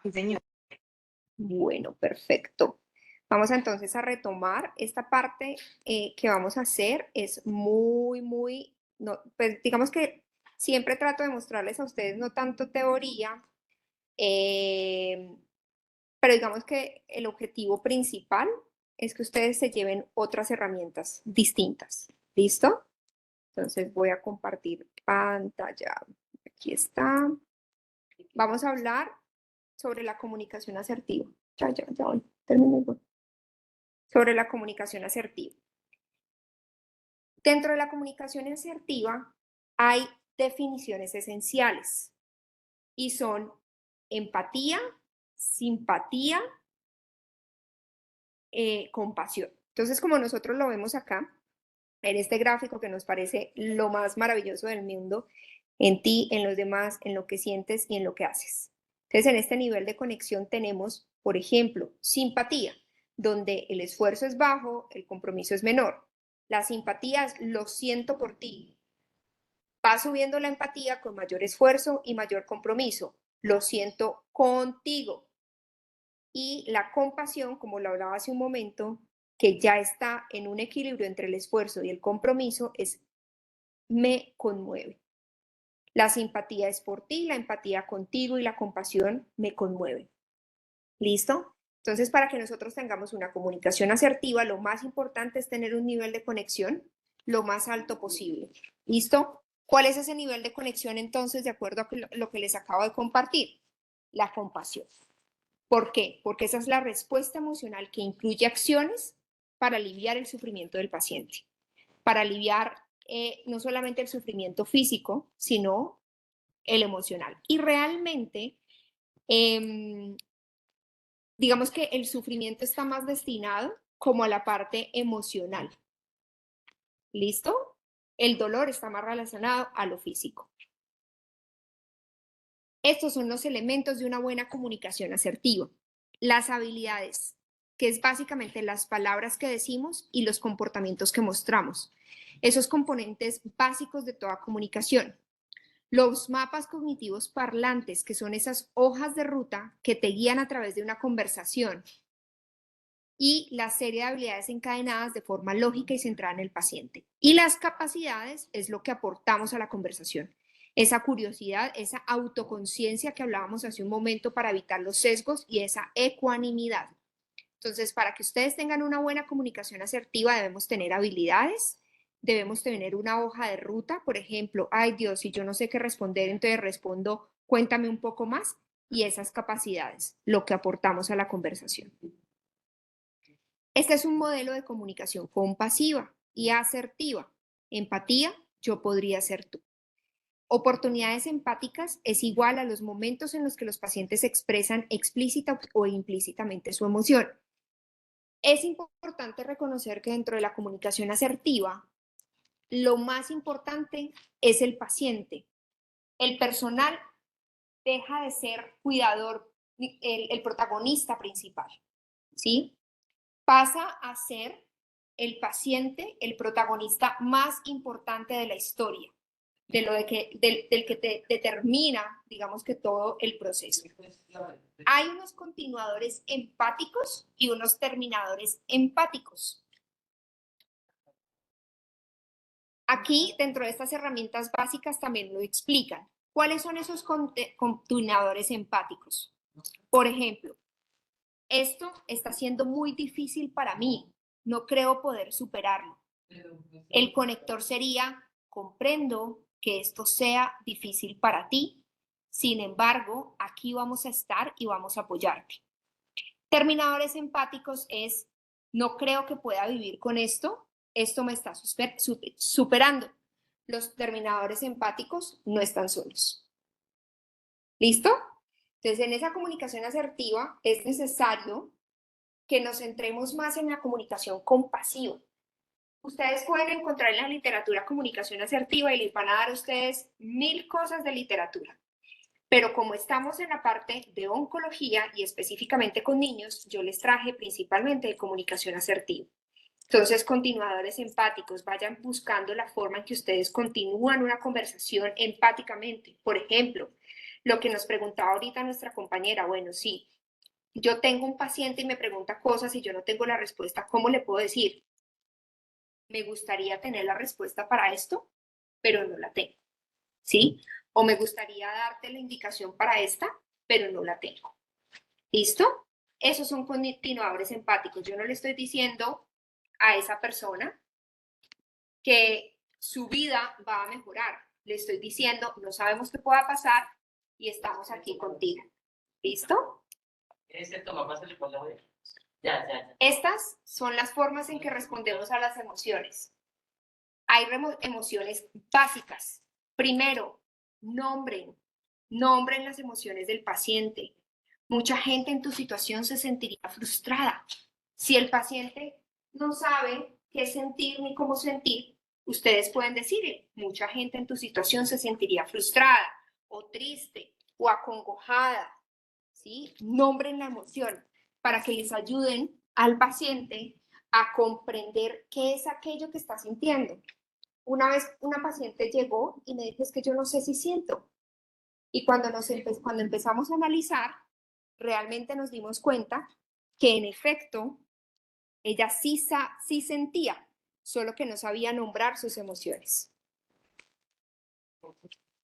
Sí, señor. Bueno, perfecto. Vamos entonces a retomar esta parte que vamos a hacer. Es muy, no, pues digamos que siempre trato de mostrarles a ustedes no tanto teoría, pero digamos que el objetivo principal es que ustedes se lleven otras herramientas distintas. ¿Listo? Entonces voy a compartir pantalla. Aquí está. Vamos a hablar sobre la comunicación asertiva. Ya voy. Termino y voy. Sobre la comunicación asertiva. Dentro de la comunicación asertiva hay definiciones esenciales y son empatía, simpatía, compasión. Entonces, como nosotros lo vemos acá, en este gráfico que nos parece lo más maravilloso del mundo, en ti, en los demás, en lo que sientes y en lo que haces. Entonces, en este nivel de conexión tenemos, por ejemplo, simpatía, donde el esfuerzo es bajo, el compromiso es menor. La simpatía es lo siento por ti. Va subiendo la empatía con mayor esfuerzo y mayor compromiso. Lo siento contigo. Y la compasión, como lo hablaba hace un momento, que ya está en un equilibrio entre el esfuerzo y el compromiso, es me conmueve. La simpatía es por ti, la empatía contigo y la compasión me conmueve. ¿Listo? Entonces, para que nosotros tengamos una comunicación asertiva, lo más importante es tener un nivel de conexión lo más alto posible. ¿Listo? ¿Cuál es ese nivel de conexión entonces, de acuerdo a lo que les acabo de compartir? La compasión. ¿Por qué? Porque esa es la respuesta emocional que incluye acciones para aliviar el sufrimiento del paciente, para aliviar no solamente el sufrimiento físico, sino el emocional. Y realmente, digamos que el sufrimiento está más destinado como a la parte emocional. ¿Listo? El dolor está más relacionado a lo físico. Estos son los elementos de una buena comunicación asertiva. Las habilidades, que es básicamente las palabras que decimos y los comportamientos que mostramos. Esos componentes básicos de toda comunicación. Los mapas cognitivos parlantes, que son esas hojas de ruta que te guían a través de una conversación. Y la serie de habilidades encadenadas de forma lógica y centrada en el paciente. Y las capacidades es lo que aportamos a la conversación. Esa curiosidad, esa autoconciencia que hablábamos hace un momento para evitar los sesgos y esa ecuanimidad. Entonces, para que ustedes tengan una buena comunicación asertiva, debemos tener habilidades, debemos tener una hoja de ruta, por ejemplo, ay Dios, si yo no sé qué responder, entonces respondo, cuéntame un poco más, y esas capacidades, lo que aportamos a la conversación. Este es un modelo de comunicación compasiva y asertiva. Empatía, yo podría ser tú. Oportunidades empáticas es igual a los momentos en los que los pacientes expresan explícita o implícitamente su emoción. Es importante reconocer que dentro de la comunicación asertiva, lo más importante es el paciente. El personal deja de ser cuidador, el protagonista principal, ¿sí? Pasa a ser el paciente el protagonista más importante de la historia, del que te determina, digamos que todo el proceso. Hay unos continuadores empáticos y unos terminadores empáticos. Aquí, dentro de estas herramientas básicas, también lo explican. ¿Cuáles son esos continuadores empáticos? Por ejemplo, esto está siendo muy difícil para mí, no creo poder superarlo. El conector sería, comprendo que esto sea difícil para ti, sin embargo, aquí vamos a estar y vamos a apoyarte. Terminadores empáticos es, no creo que pueda vivir con esto me está superando. Los terminadores empáticos no están solos. ¿Listo? Entonces, en esa comunicación asertiva es necesario que nos centremos más en la comunicación compasiva. Ustedes pueden encontrar en la literatura comunicación asertiva y les van a dar a ustedes 1000 cosas de literatura. Pero como estamos en la parte de oncología y específicamente con niños, yo les traje principalmente de comunicación asertiva. Entonces, continuadores empáticos, vayan buscando la forma en que ustedes continúan una conversación empáticamente. Por ejemplo, lo que nos preguntaba ahorita nuestra compañera, bueno, sí, yo tengo un paciente y me pregunta cosas y yo no tengo la respuesta, ¿cómo le puedo decir? Me gustaría tener la respuesta para esto, pero no la tengo, ¿sí? O me gustaría darte la indicación para esta, pero no la tengo. ¿Listo? Esos son continuadores empáticos. Yo no le estoy diciendo a esa persona que su vida va a mejorar. Le estoy diciendo, no sabemos qué pueda pasar y estamos aquí contigo. ¿Listo? Estas son las formas en que respondemos a las emociones. Hay emociones básicas. Primero, nombren las emociones del paciente. Mucha gente en tu situación se sentiría frustrada. Si el paciente no sabe qué sentir ni cómo sentir, ustedes pueden decirle, mucha gente en tu situación se sentiría frustrada o triste o acongojada, ¿sí? Nombren la emoción para que les ayuden al paciente a comprender qué es aquello que está sintiendo. Una vez una paciente llegó y me dijo, es que yo no sé si siento. Y cuando empezamos a analizar, realmente nos dimos cuenta que en efecto ella sí sentía, solo que no sabía nombrar sus emociones.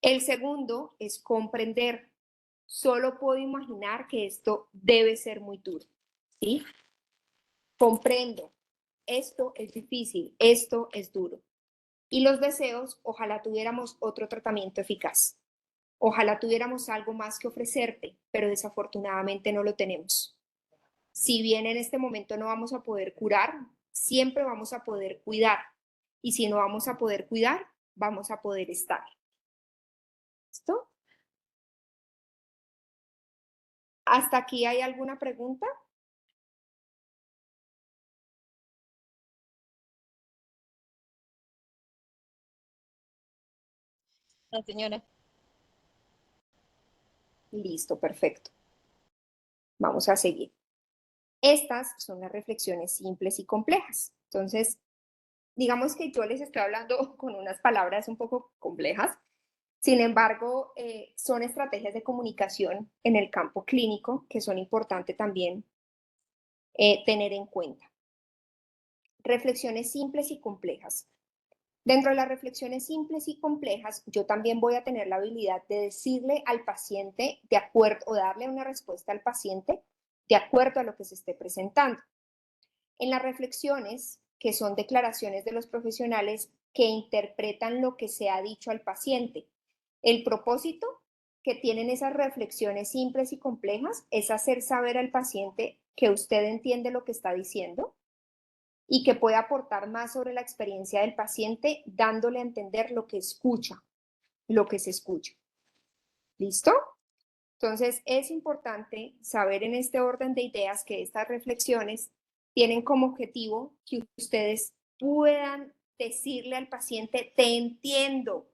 El segundo es comprender. Solo puedo imaginar que esto debe ser muy duro, ¿sí? Comprendo. Esto es difícil, esto es duro. Y los deseos, ojalá tuviéramos otro tratamiento eficaz. Ojalá tuviéramos algo más que ofrecerte, pero desafortunadamente no lo tenemos. Si bien en este momento no vamos a poder curar, siempre vamos a poder cuidar. Y si no vamos a poder cuidar, vamos a poder estar. ¿Listo? ¿Hasta aquí hay alguna pregunta? No, señora. Listo, perfecto. Vamos a seguir. Estas son las reflexiones simples y complejas. Entonces, digamos que yo les estoy hablando con unas palabras un poco complejas. Sin embargo, son estrategias de comunicación en el campo clínico que son importantes también tener en cuenta. Reflexiones simples y complejas. Dentro de las reflexiones simples y complejas, yo también voy a tener la habilidad de decirle al paciente de acuerdo o darle una respuesta al paciente de acuerdo a lo que se esté presentando. En las reflexiones, que son declaraciones de los profesionales que interpretan lo que se ha dicho al paciente, el propósito que tienen esas reflexiones simples y complejas es hacer saber al paciente que usted entiende lo que está diciendo y que puede aportar más sobre la experiencia del paciente dándole a entender lo que escucha, lo que se escucha. ¿Listo? Entonces, es importante saber en este orden de ideas que estas reflexiones tienen como objetivo que ustedes puedan decirle al paciente, te entiendo,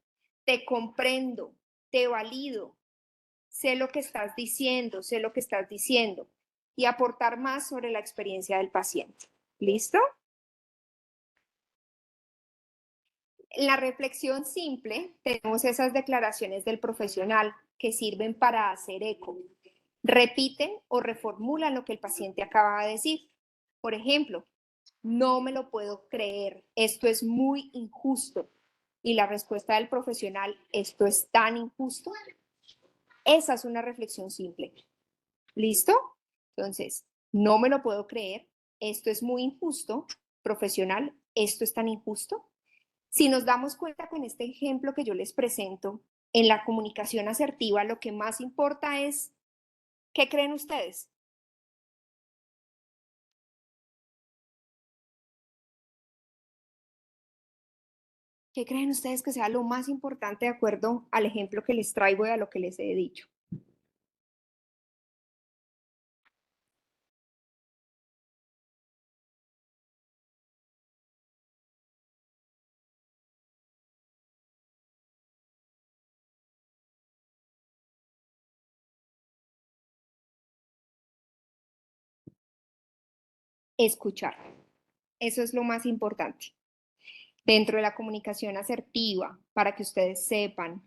te comprendo, te valido, sé lo que estás diciendo, sé lo que estás diciendo, y aportar más sobre la experiencia del paciente. ¿Listo? En la reflexión simple tenemos esas declaraciones del profesional que sirven para hacer eco. Repiten o reformulan lo que el paciente acaba de decir. Por ejemplo, no me lo puedo creer, esto es muy injusto. Y la respuesta del profesional, esto es tan injusto. Esa es una reflexión simple. ¿Listo? Entonces, no me lo puedo creer, esto es muy injusto. Profesional, esto es tan injusto. Si nos damos cuenta con este ejemplo que yo les presento, en la comunicación asertiva lo que más importa es, ¿qué creen ustedes? ¿Qué creen ustedes que sea lo más importante de acuerdo al ejemplo que les traigo y a lo que les he dicho? Escuchar. Eso es lo más importante. Dentro de la comunicación asertiva, para que ustedes sepan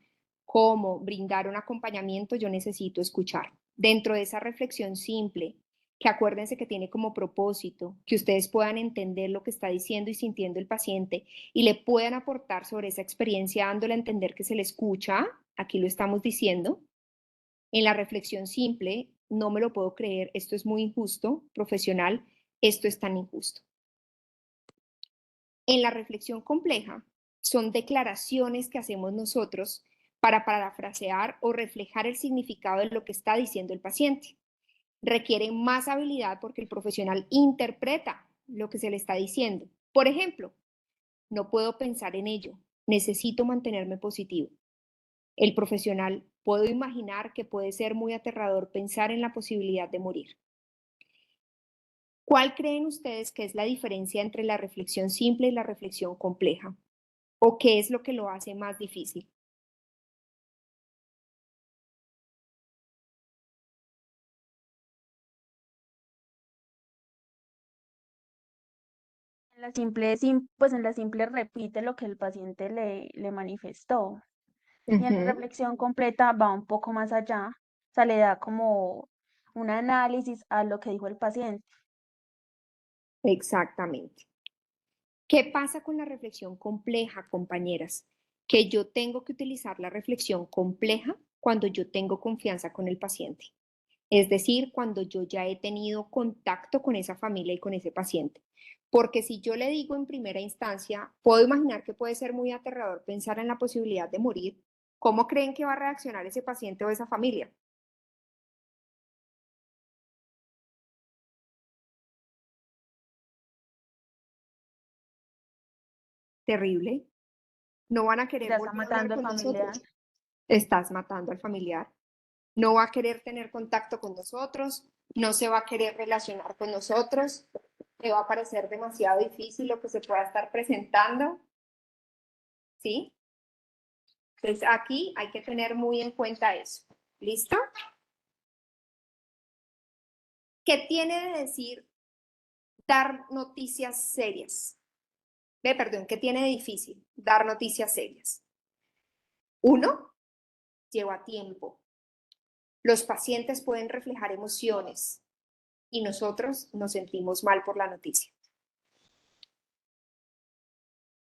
cómo brindar un acompañamiento, yo necesito escuchar. Dentro de esa reflexión simple, que acuérdense que tiene como propósito que ustedes puedan entender lo que está diciendo y sintiendo el paciente y le puedan aportar sobre esa experiencia dándole a entender que se le escucha, aquí lo estamos diciendo. En la reflexión simple, no me lo puedo creer, esto es muy injusto, profesional, esto es tan injusto. En la reflexión compleja, son declaraciones que hacemos nosotros para parafrasear o reflejar el significado de lo que está diciendo el paciente. Requiere más habilidad porque el profesional interpreta lo que se le está diciendo. Por ejemplo, no puedo pensar en ello, necesito mantenerme positivo. El profesional, puedo imaginar que puede ser muy aterrador pensar en la posibilidad de morir. ¿Cuál creen ustedes que es la diferencia entre la reflexión simple y la reflexión compleja? ¿O qué es lo que lo hace más difícil? Pues en la simple repite lo que el paciente le manifestó. Y en la reflexión completa va un poco más allá, o sea, le da como un análisis a lo que dijo el paciente. Exactamente. ¿Qué pasa con la reflexión compleja, compañeras? Que yo tengo que utilizar la reflexión compleja cuando yo tengo confianza con el paciente. Es decir, cuando yo ya he tenido contacto con esa familia y con ese paciente. Porque si yo le digo en primera instancia, puedo imaginar que puede ser muy aterrador pensar en la posibilidad de morir. ¿Cómo creen que va a reaccionar ese paciente o esa familia? Terrible. No van a querer Ya está volver a hablar matando al con familiar. nosotros. Estás matando al familiar. No va a querer tener contacto con nosotros, no se va a querer relacionar con nosotros, le va a parecer demasiado difícil lo que se pueda estar presentando, ¿sí? Entonces aquí hay que tener muy en cuenta eso. ¿Listo? ¿Qué tiene de decir dar noticias serias? Perdón, ¿qué tiene de difícil dar noticias serias? Uno, lleva tiempo. Los pacientes pueden reflejar emociones y nosotros nos sentimos mal por la noticia.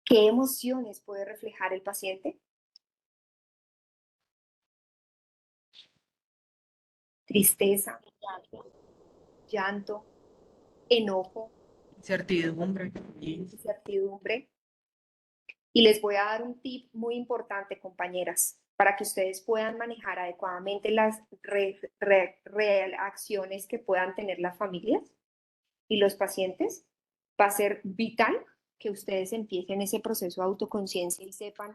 ¿Qué emociones puede reflejar el paciente? Tristeza, llanto, enojo, Incertidumbre. incertidumbre. Y les voy a dar un tip muy importante, compañeras, para que ustedes puedan manejar adecuadamente las reacciones que puedan tener las familias y los pacientes. Va a ser vital que ustedes empiecen ese proceso de autoconciencia y sepan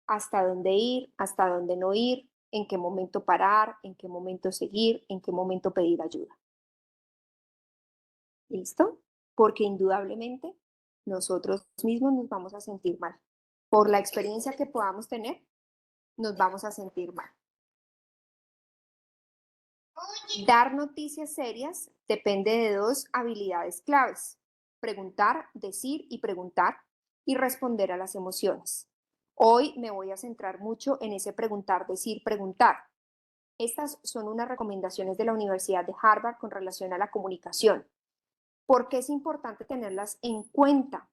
hasta dónde ir, hasta dónde no ir, en qué momento parar, en qué momento seguir, en qué momento pedir ayuda. ¿Listo? Porque indudablemente nosotros mismos nos vamos a sentir mal. Por la experiencia que podamos tener, nos vamos a sentir mal. Dar noticias serias depende de dos habilidades claves: preguntar, decir y responder a las emociones. Hoy me voy a centrar mucho en ese preguntar, decir, preguntar. Estas son unas recomendaciones de la Universidad de Harvard con relación a la comunicación. ¿Por qué es importante tenerlas en cuenta?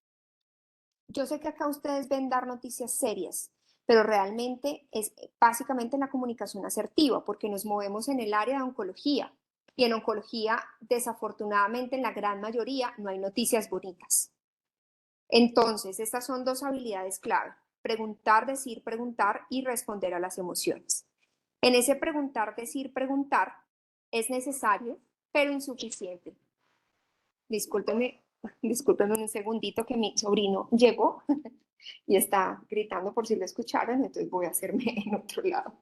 Yo sé que acá ustedes ven dar noticias serias, pero realmente es básicamente en la comunicación asertiva, porque nos movemos en el área de oncología. Y en oncología, desafortunadamente, en la gran mayoría no hay noticias bonitas. Entonces, estas son dos habilidades clave: preguntar, decir, preguntar y responder a las emociones. En ese preguntar, decir, preguntar es necesario, pero insuficiente. Discúlpenme, discúlpenme un segundito que mi sobrino llegó y está gritando por si lo escucharon, entonces voy a hacerme en otro lado.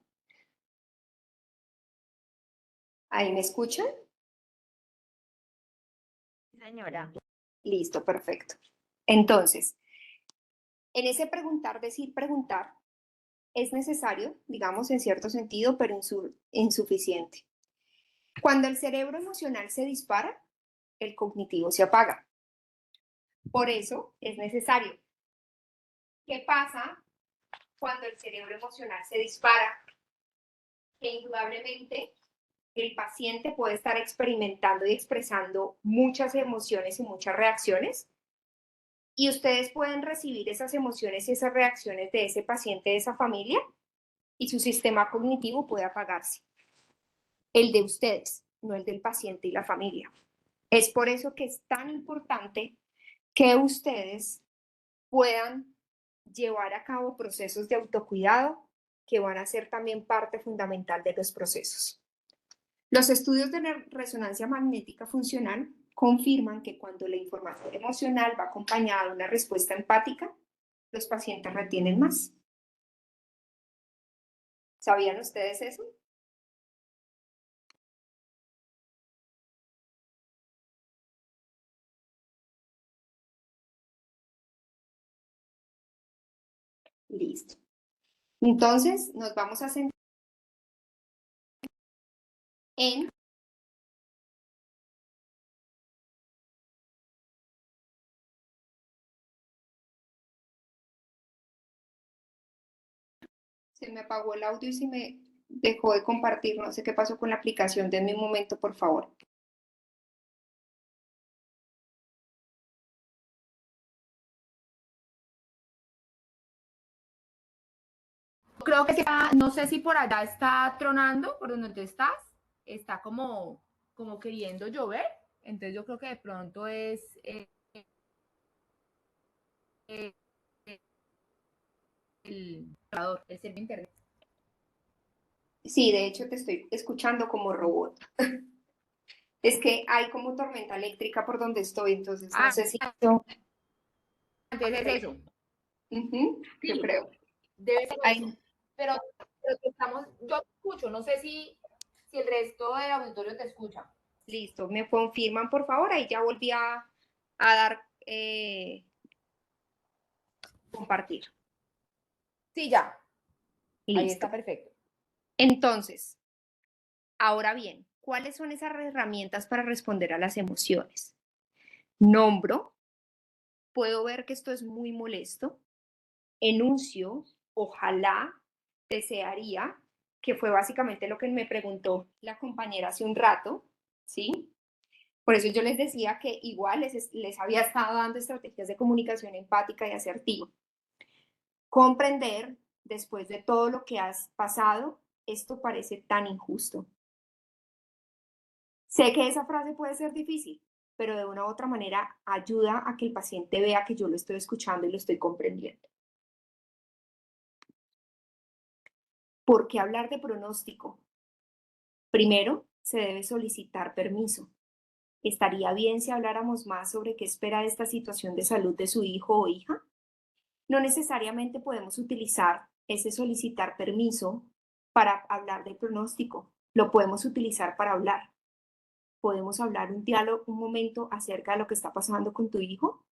¿Ahí me escuchan? Señora. Listo, perfecto. Entonces, en ese preguntar, decir, preguntar, es necesario, digamos, en cierto sentido, pero insuficiente. Cuando el cerebro emocional se dispara, el cognitivo se apaga. Por eso es necesario. ¿Qué pasa cuando el cerebro emocional se dispara? Que indudablemente el paciente puede estar experimentando y expresando muchas emociones y muchas reacciones, y ustedes pueden recibir esas emociones y esas reacciones de ese paciente, de esa familia, y su sistema cognitivo puede apagarse. El de ustedes, no el del paciente y la familia. Es por eso que es tan importante que ustedes puedan llevar a cabo procesos de autocuidado que van a ser también parte fundamental de los procesos. Los estudios de resonancia magnética funcional confirman que cuando la información emocional va acompañada de una respuesta empática, los pacientes retienen más. ¿Sabían ustedes eso? Listo. Entonces, nos vamos a centrar en se me apagó el audio y se me dejó de compartir. No sé qué pasó con la aplicación. Denme un momento, por favor. Creo que no sé si por allá está tronando, por donde tú estás, está como queriendo llover, entonces yo creo que de pronto es el servicio de internet. Sí, de hecho te estoy escuchando como robot. Es que hay como tormenta eléctrica por donde estoy, entonces no sé si yo... Entonces es eso. Yo Sí, creo. debe ser Ay, eso. Pero yo te escucho, no sé si el resto del auditorio te escucha. listo, me confirman por favor, ahí ya volví a dar compartir. Sí, ya. Ahí Listo. está perfecto. Entonces, ahora bien, ¿cuáles son esas herramientas para responder a las emociones? Nombro, puedo ver que esto es muy molesto, enuncio, ojalá, desearía, que fue básicamente lo que me preguntó la compañera hace un rato, ¿sí? Por eso yo les decía que igual les había estado dando estrategias de comunicación empática y asertiva. Comprender, después de todo lo que has pasado, esto parece tan injusto. Sé que esa frase puede ser difícil, pero de una u otra manera ayuda a que el paciente vea que yo lo estoy escuchando y lo estoy comprendiendo. ¿Por qué hablar de pronóstico? Primero, se debe solicitar permiso. ¿Estaría bien si habláramos más sobre qué espera de esta situación de salud de su hijo o hija? No necesariamente podemos utilizar ese solicitar permiso para hablar del pronóstico. Lo podemos utilizar para hablar. ¿Podemos hablar un diálogo, un momento acerca de lo que está pasando con tu hijo?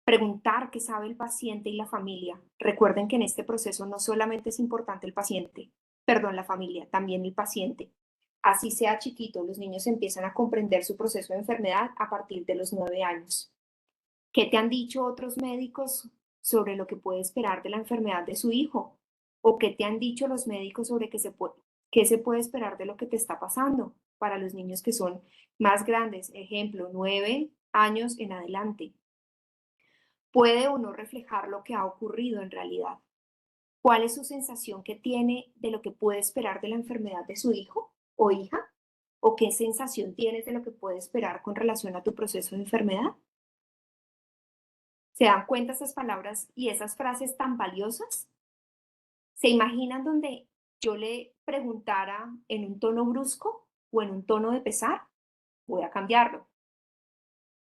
Preguntar qué sabe el paciente y la familia. Recuerden que en este proceso no solamente es importante el paciente, perdón, la familia, también el paciente. Así sea chiquito, los niños empiezan a comprender su proceso de enfermedad a partir de los 9 años. ¿Qué te han dicho otros médicos sobre lo que puede esperar de la enfermedad de su hijo? ¿O qué te han dicho los médicos sobre qué se puede esperar de lo que te está pasando para los niños que son más grandes? Ejemplo, 9 años en adelante. ¿Puede o no reflejar lo que ha ocurrido en realidad? ¿Cuál es su sensación que tiene de lo que puede esperar de la enfermedad de su hijo o hija? ¿O qué sensación tienes de lo que puede esperar con relación a tu proceso de enfermedad? ¿Se dan cuenta esas palabras y esas frases tan valiosas? ¿Se imaginan donde yo le preguntara en un tono brusco o en un tono de pesar? Voy a cambiarlo.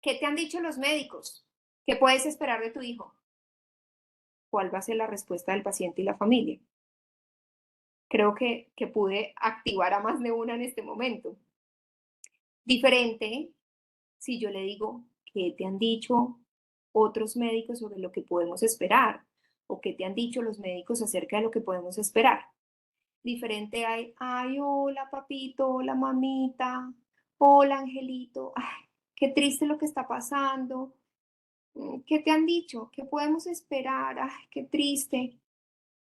¿Qué te han dicho los médicos? ¿Qué puedes esperar de tu hijo? ¿Cuál va a ser la respuesta del paciente y la familia? Creo que pude activar a más de una en este momento. Diferente si yo le digo, ¿qué te han dicho otros médicos sobre lo que podemos esperar? ¿O qué te han dicho los médicos acerca de lo que podemos esperar? Diferente hay, ay, hola papito, hola mamita, hola angelito. Ay, qué triste lo que está pasando. ¿Qué te han dicho? ¿Qué podemos esperar? Ay, qué triste.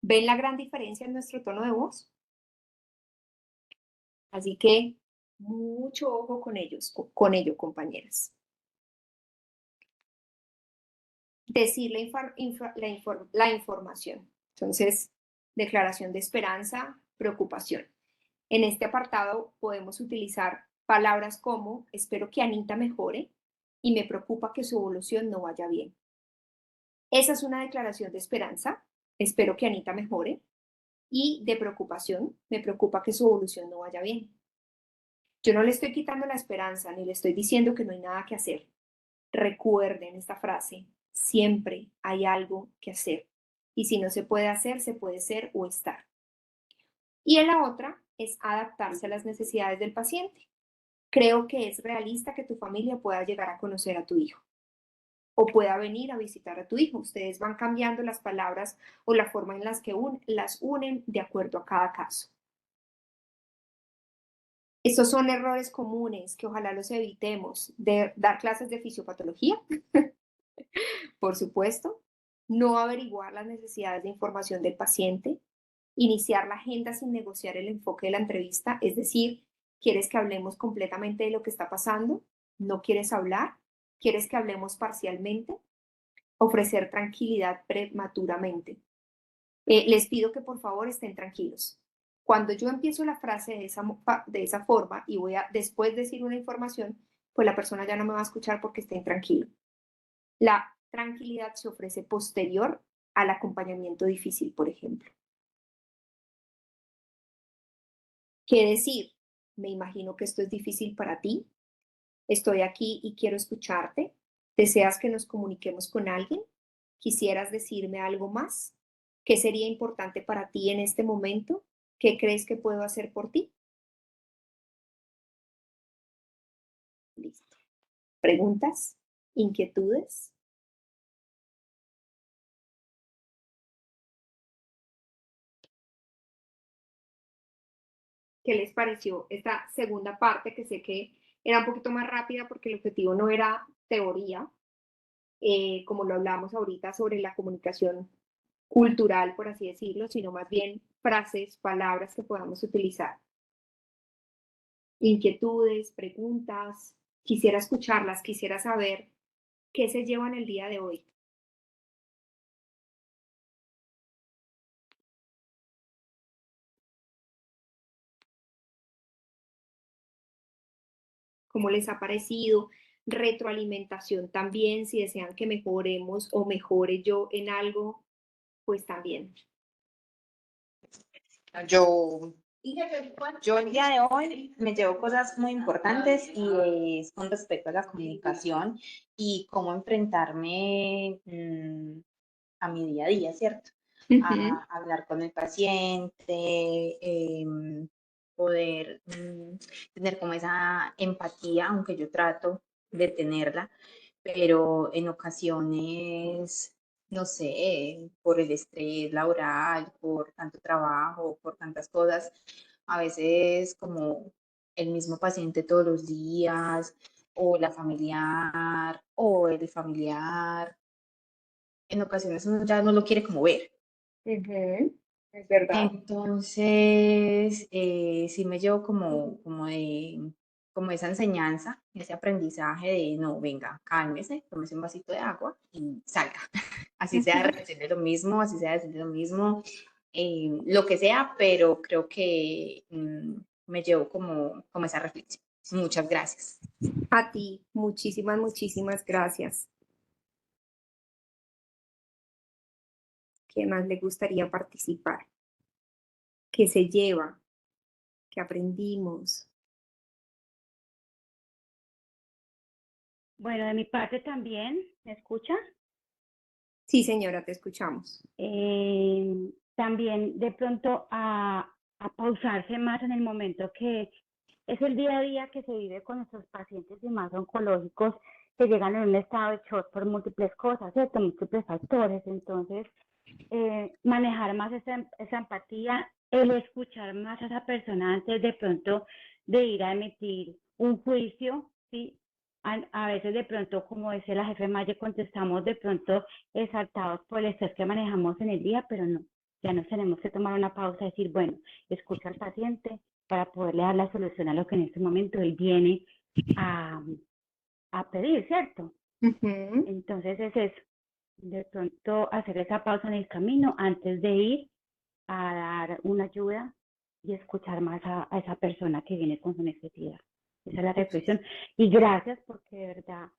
¿Ven la gran diferencia en nuestro tono de voz? Así que mucho ojo con ellos, con ello, compañeras. Decir la información. Entonces, declaración de esperanza, preocupación. En este apartado podemos utilizar palabras como espero que Anita mejore y me preocupa que su evolución no vaya bien. Esa es una declaración de esperanza, espero que Anita mejore, y de preocupación, me preocupa que su evolución no vaya bien. Yo no le estoy quitando la esperanza ni le estoy diciendo que no hay nada que hacer. Recuerden esta frase, siempre hay algo que hacer. Y si no se puede hacer, se puede ser o estar. Y en la otra es adaptarse a las necesidades del paciente. Creo que es realista que tu familia pueda llegar a conocer a tu hijo o pueda venir a visitar a tu hijo. Ustedes van cambiando las palabras o la forma en las que las unen de acuerdo a cada caso. Estos son errores comunes que ojalá los evitemos. De dar clases de fisiopatología, por supuesto, no averiguar las necesidades de información del paciente, iniciar la agenda sin negociar el enfoque de la entrevista, es decir, ¿quieres que hablemos completamente de lo que está pasando? ¿No quieres hablar? ¿Quieres que hablemos parcialmente? Ofrecer tranquilidad prematuramente. Les pido que por favor estén tranquilos. Cuando yo empiezo la frase de esa forma y voy a después decir una información, pues la persona ya no me va a escuchar porque esté intranquilo. La tranquilidad se ofrece posterior al acompañamiento difícil, por ejemplo. ¿Qué decir? Me imagino que esto es difícil para ti. Estoy aquí y quiero escucharte. ¿Deseas que nos comuniquemos con alguien? ¿Quisieras decirme algo más? ¿Qué sería importante para ti en este momento? ¿Qué crees que puedo hacer por ti? Listo. ¿Preguntas? ¿Inquietudes? ¿Qué les pareció esta segunda parte que sé que era un poquito más rápida porque el objetivo no era teoría, como lo hablamos ahorita sobre la comunicación cultural, por así decirlo, sino más bien frases, palabras que podamos utilizar? Inquietudes, preguntas, quisiera escucharlas, quisiera saber qué se llevan el día de hoy. ¿Cómo les ha parecido? Retroalimentación también, si desean que mejoremos o mejore yo en algo, pues también. Yo, yo el día de hoy me llevo cosas muy importantes y es con respecto a la comunicación y cómo enfrentarme a mi día a día, ¿cierto? A hablar con el paciente, poder tener como esa empatía, aunque yo trato de tenerla, pero en ocasiones, no sé, por el estrés laboral, por tanto trabajo, por tantas cosas, a veces como el mismo paciente todos los días, o la familiar, o el familiar, en ocasiones uno ya no lo quiere como ver. Es verdad. Entonces, sí me llevo como esa enseñanza, ese aprendizaje de, no, venga, cálmese, tómese un vasito de agua y salga. Así sea decirle lo mismo, así sea decirle lo mismo, lo que sea, pero creo que me llevo como esa reflexión. Muchas gracias. A ti, muchísimas, muchísimas gracias. ¿Qué más le gustaría participar? ¿Qué se lleva? ¿Qué aprendimos? Bueno, de mi parte también, ¿me escucha? Sí, señora, te escuchamos. También de pronto a pausarse más en el momento que es el día a día que se vive con nuestros pacientes y más oncológicos que llegan en un estado de shock por múltiples cosas, ¿cierto? Múltiples factores. Entonces, manejar más esa empatía, el escuchar más a esa persona antes de pronto de ir a emitir un juicio, ¿sí? a veces de pronto, como dice la jefe Maya, contestamos de pronto exaltados por el estrés que manejamos en el día, pero no, ya nos tenemos que tomar una pausa y decir, bueno, escucha al paciente para poderle dar la solución a lo que en este momento él viene a, a pedir, ¿cierto? Ujú. Entonces es eso, de pronto hacer esa pausa en el camino antes de ir a dar una ayuda y escuchar más a esa persona que viene con su necesidad. Esa es la reflexión. Y gracias porque de verdad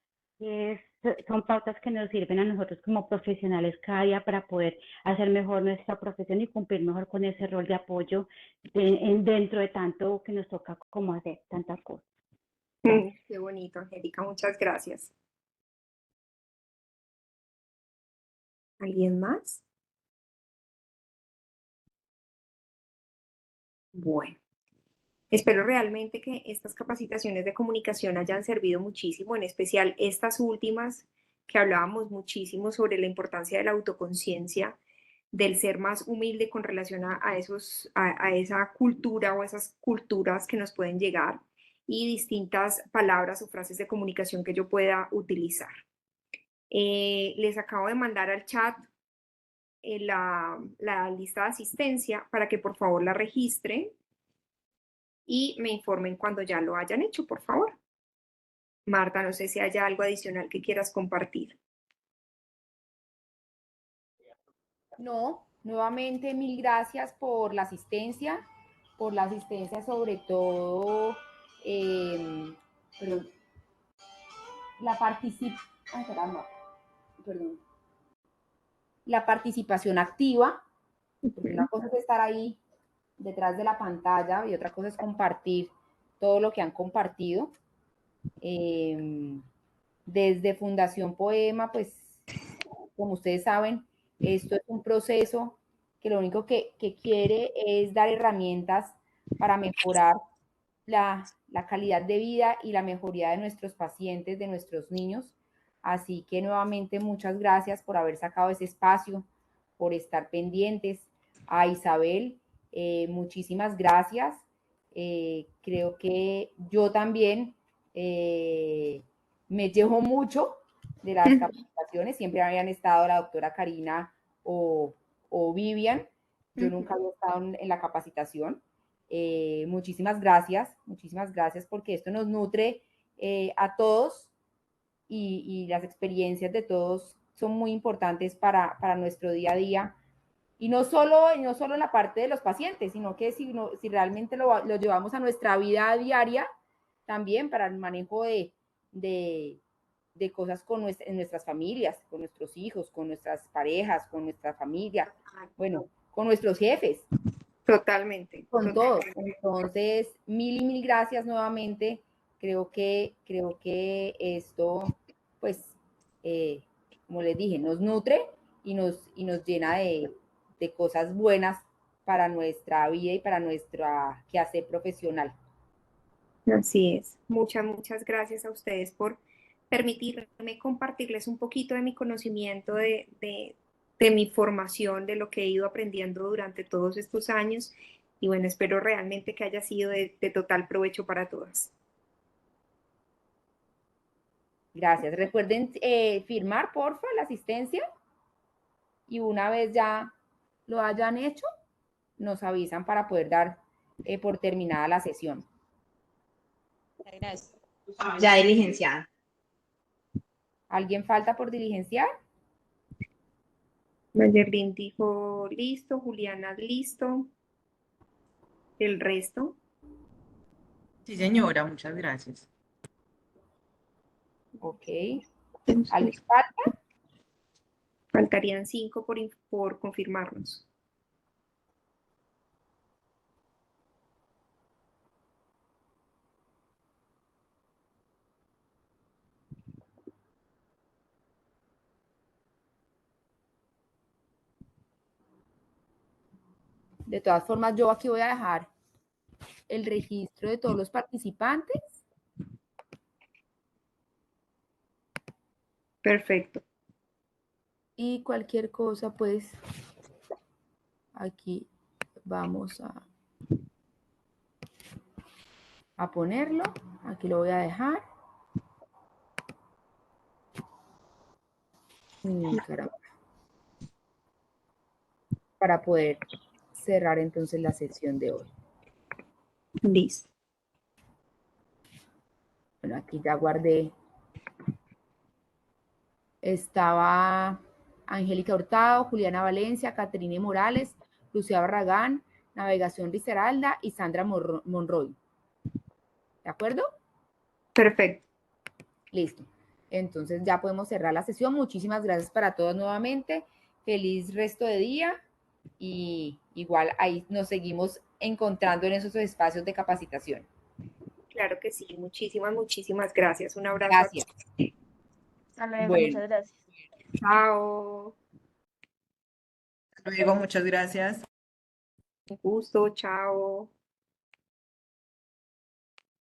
son pautas que nos sirven a nosotros como profesionales cada día para poder hacer mejor nuestra profesión y cumplir mejor con ese rol de apoyo dentro de tanto que nos toca como hacer tantas cosas. Qué bonito, Angélica, muchas gracias. ¿Alguien más? Bueno, espero realmente que estas capacitaciones de comunicación hayan servido muchísimo, en especial estas últimas que hablábamos muchísimo sobre la importancia de la autoconciencia, del ser más humilde con relación a esa cultura o esas culturas que nos pueden llegar y distintas palabras o frases de comunicación que yo pueda utilizar. Les acabo de mandar al chat la lista de asistencia para que por favor la registren y me informen cuando ya lo hayan hecho, por favor. Marta, no sé si haya algo adicional que quieras compartir. No, nuevamente mil gracias por la asistencia sobre todo, perdón, la participación activa, porque una cosa es estar ahí detrás de la pantalla y otra cosa es compartir todo lo que han compartido. Desde Fundación Poema, pues, como ustedes saben, esto es un proceso que lo único que quiere es dar herramientas para mejorar la calidad de vida y la mejoría de nuestros pacientes, de nuestros niños. Así que nuevamente muchas gracias por haber sacado ese espacio, por estar pendientes. A Isabel, muchísimas gracias. Creo que yo también me llevo mucho de las capacitaciones. Siempre habían estado la doctora Karina o Vivian. Yo nunca había estado en la capacitación. Muchísimas gracias porque esto nos nutre a todos y las experiencias de todos son muy importantes para nuestro día a día. Y no solo en la parte de los pacientes, sino que si realmente lo llevamos a nuestra vida diaria, también para el manejo de cosas en nuestras familias, con nuestros hijos, con nuestras parejas, con nuestra familia, bueno, con nuestros jefes. Totalmente. Con todos. Entonces, mil y mil gracias nuevamente. Creo que esto, pues, como les dije, nos nutre y nos llena de cosas buenas para nuestra vida y para nuestra quehacer profesional. Así es. Muchas gracias a ustedes por permitirme compartirles un poquito de mi conocimiento, de mi formación, de lo que he ido aprendiendo durante todos estos años. Y bueno, espero realmente que haya sido de total provecho para todas. Gracias. Recuerden firmar, porfa, la asistencia. Y una vez ya lo hayan hecho, nos avisan para poder dar por terminada la sesión. Gracias. Ya diligenciada. ¿Alguien falta por diligenciar? Mayerlin dijo listo, Juliana listo. ¿El resto? Sí, señora, muchas gracias. Ok. ¿Alguien falta? Faltarían 5 por confirmarnos. De todas formas, yo aquí voy a dejar el registro de todos los participantes. Perfecto. Y cualquier cosa, pues, aquí vamos a ponerlo. Aquí lo voy a dejar. Caramba. Para poder cerrar entonces la sesión de hoy. Listo. Bueno, aquí ya guardé. Estaba Angélica Hurtado, Juliana Valencia, Caterine Morales, Lucía Barragán, Navegación Risaralda y Sandra Monroy. ¿De acuerdo? Perfecto. Listo. Entonces ya podemos cerrar la sesión. Muchísimas gracias para todos nuevamente. Feliz resto de día y igual ahí nos seguimos encontrando en esos espacios de capacitación. Claro que sí. Muchísimas gracias. Un abrazo. Gracias. Hasta luego, Bueno. muchas gracias. Chao. Luego, muchas gracias. Un gusto. Chao.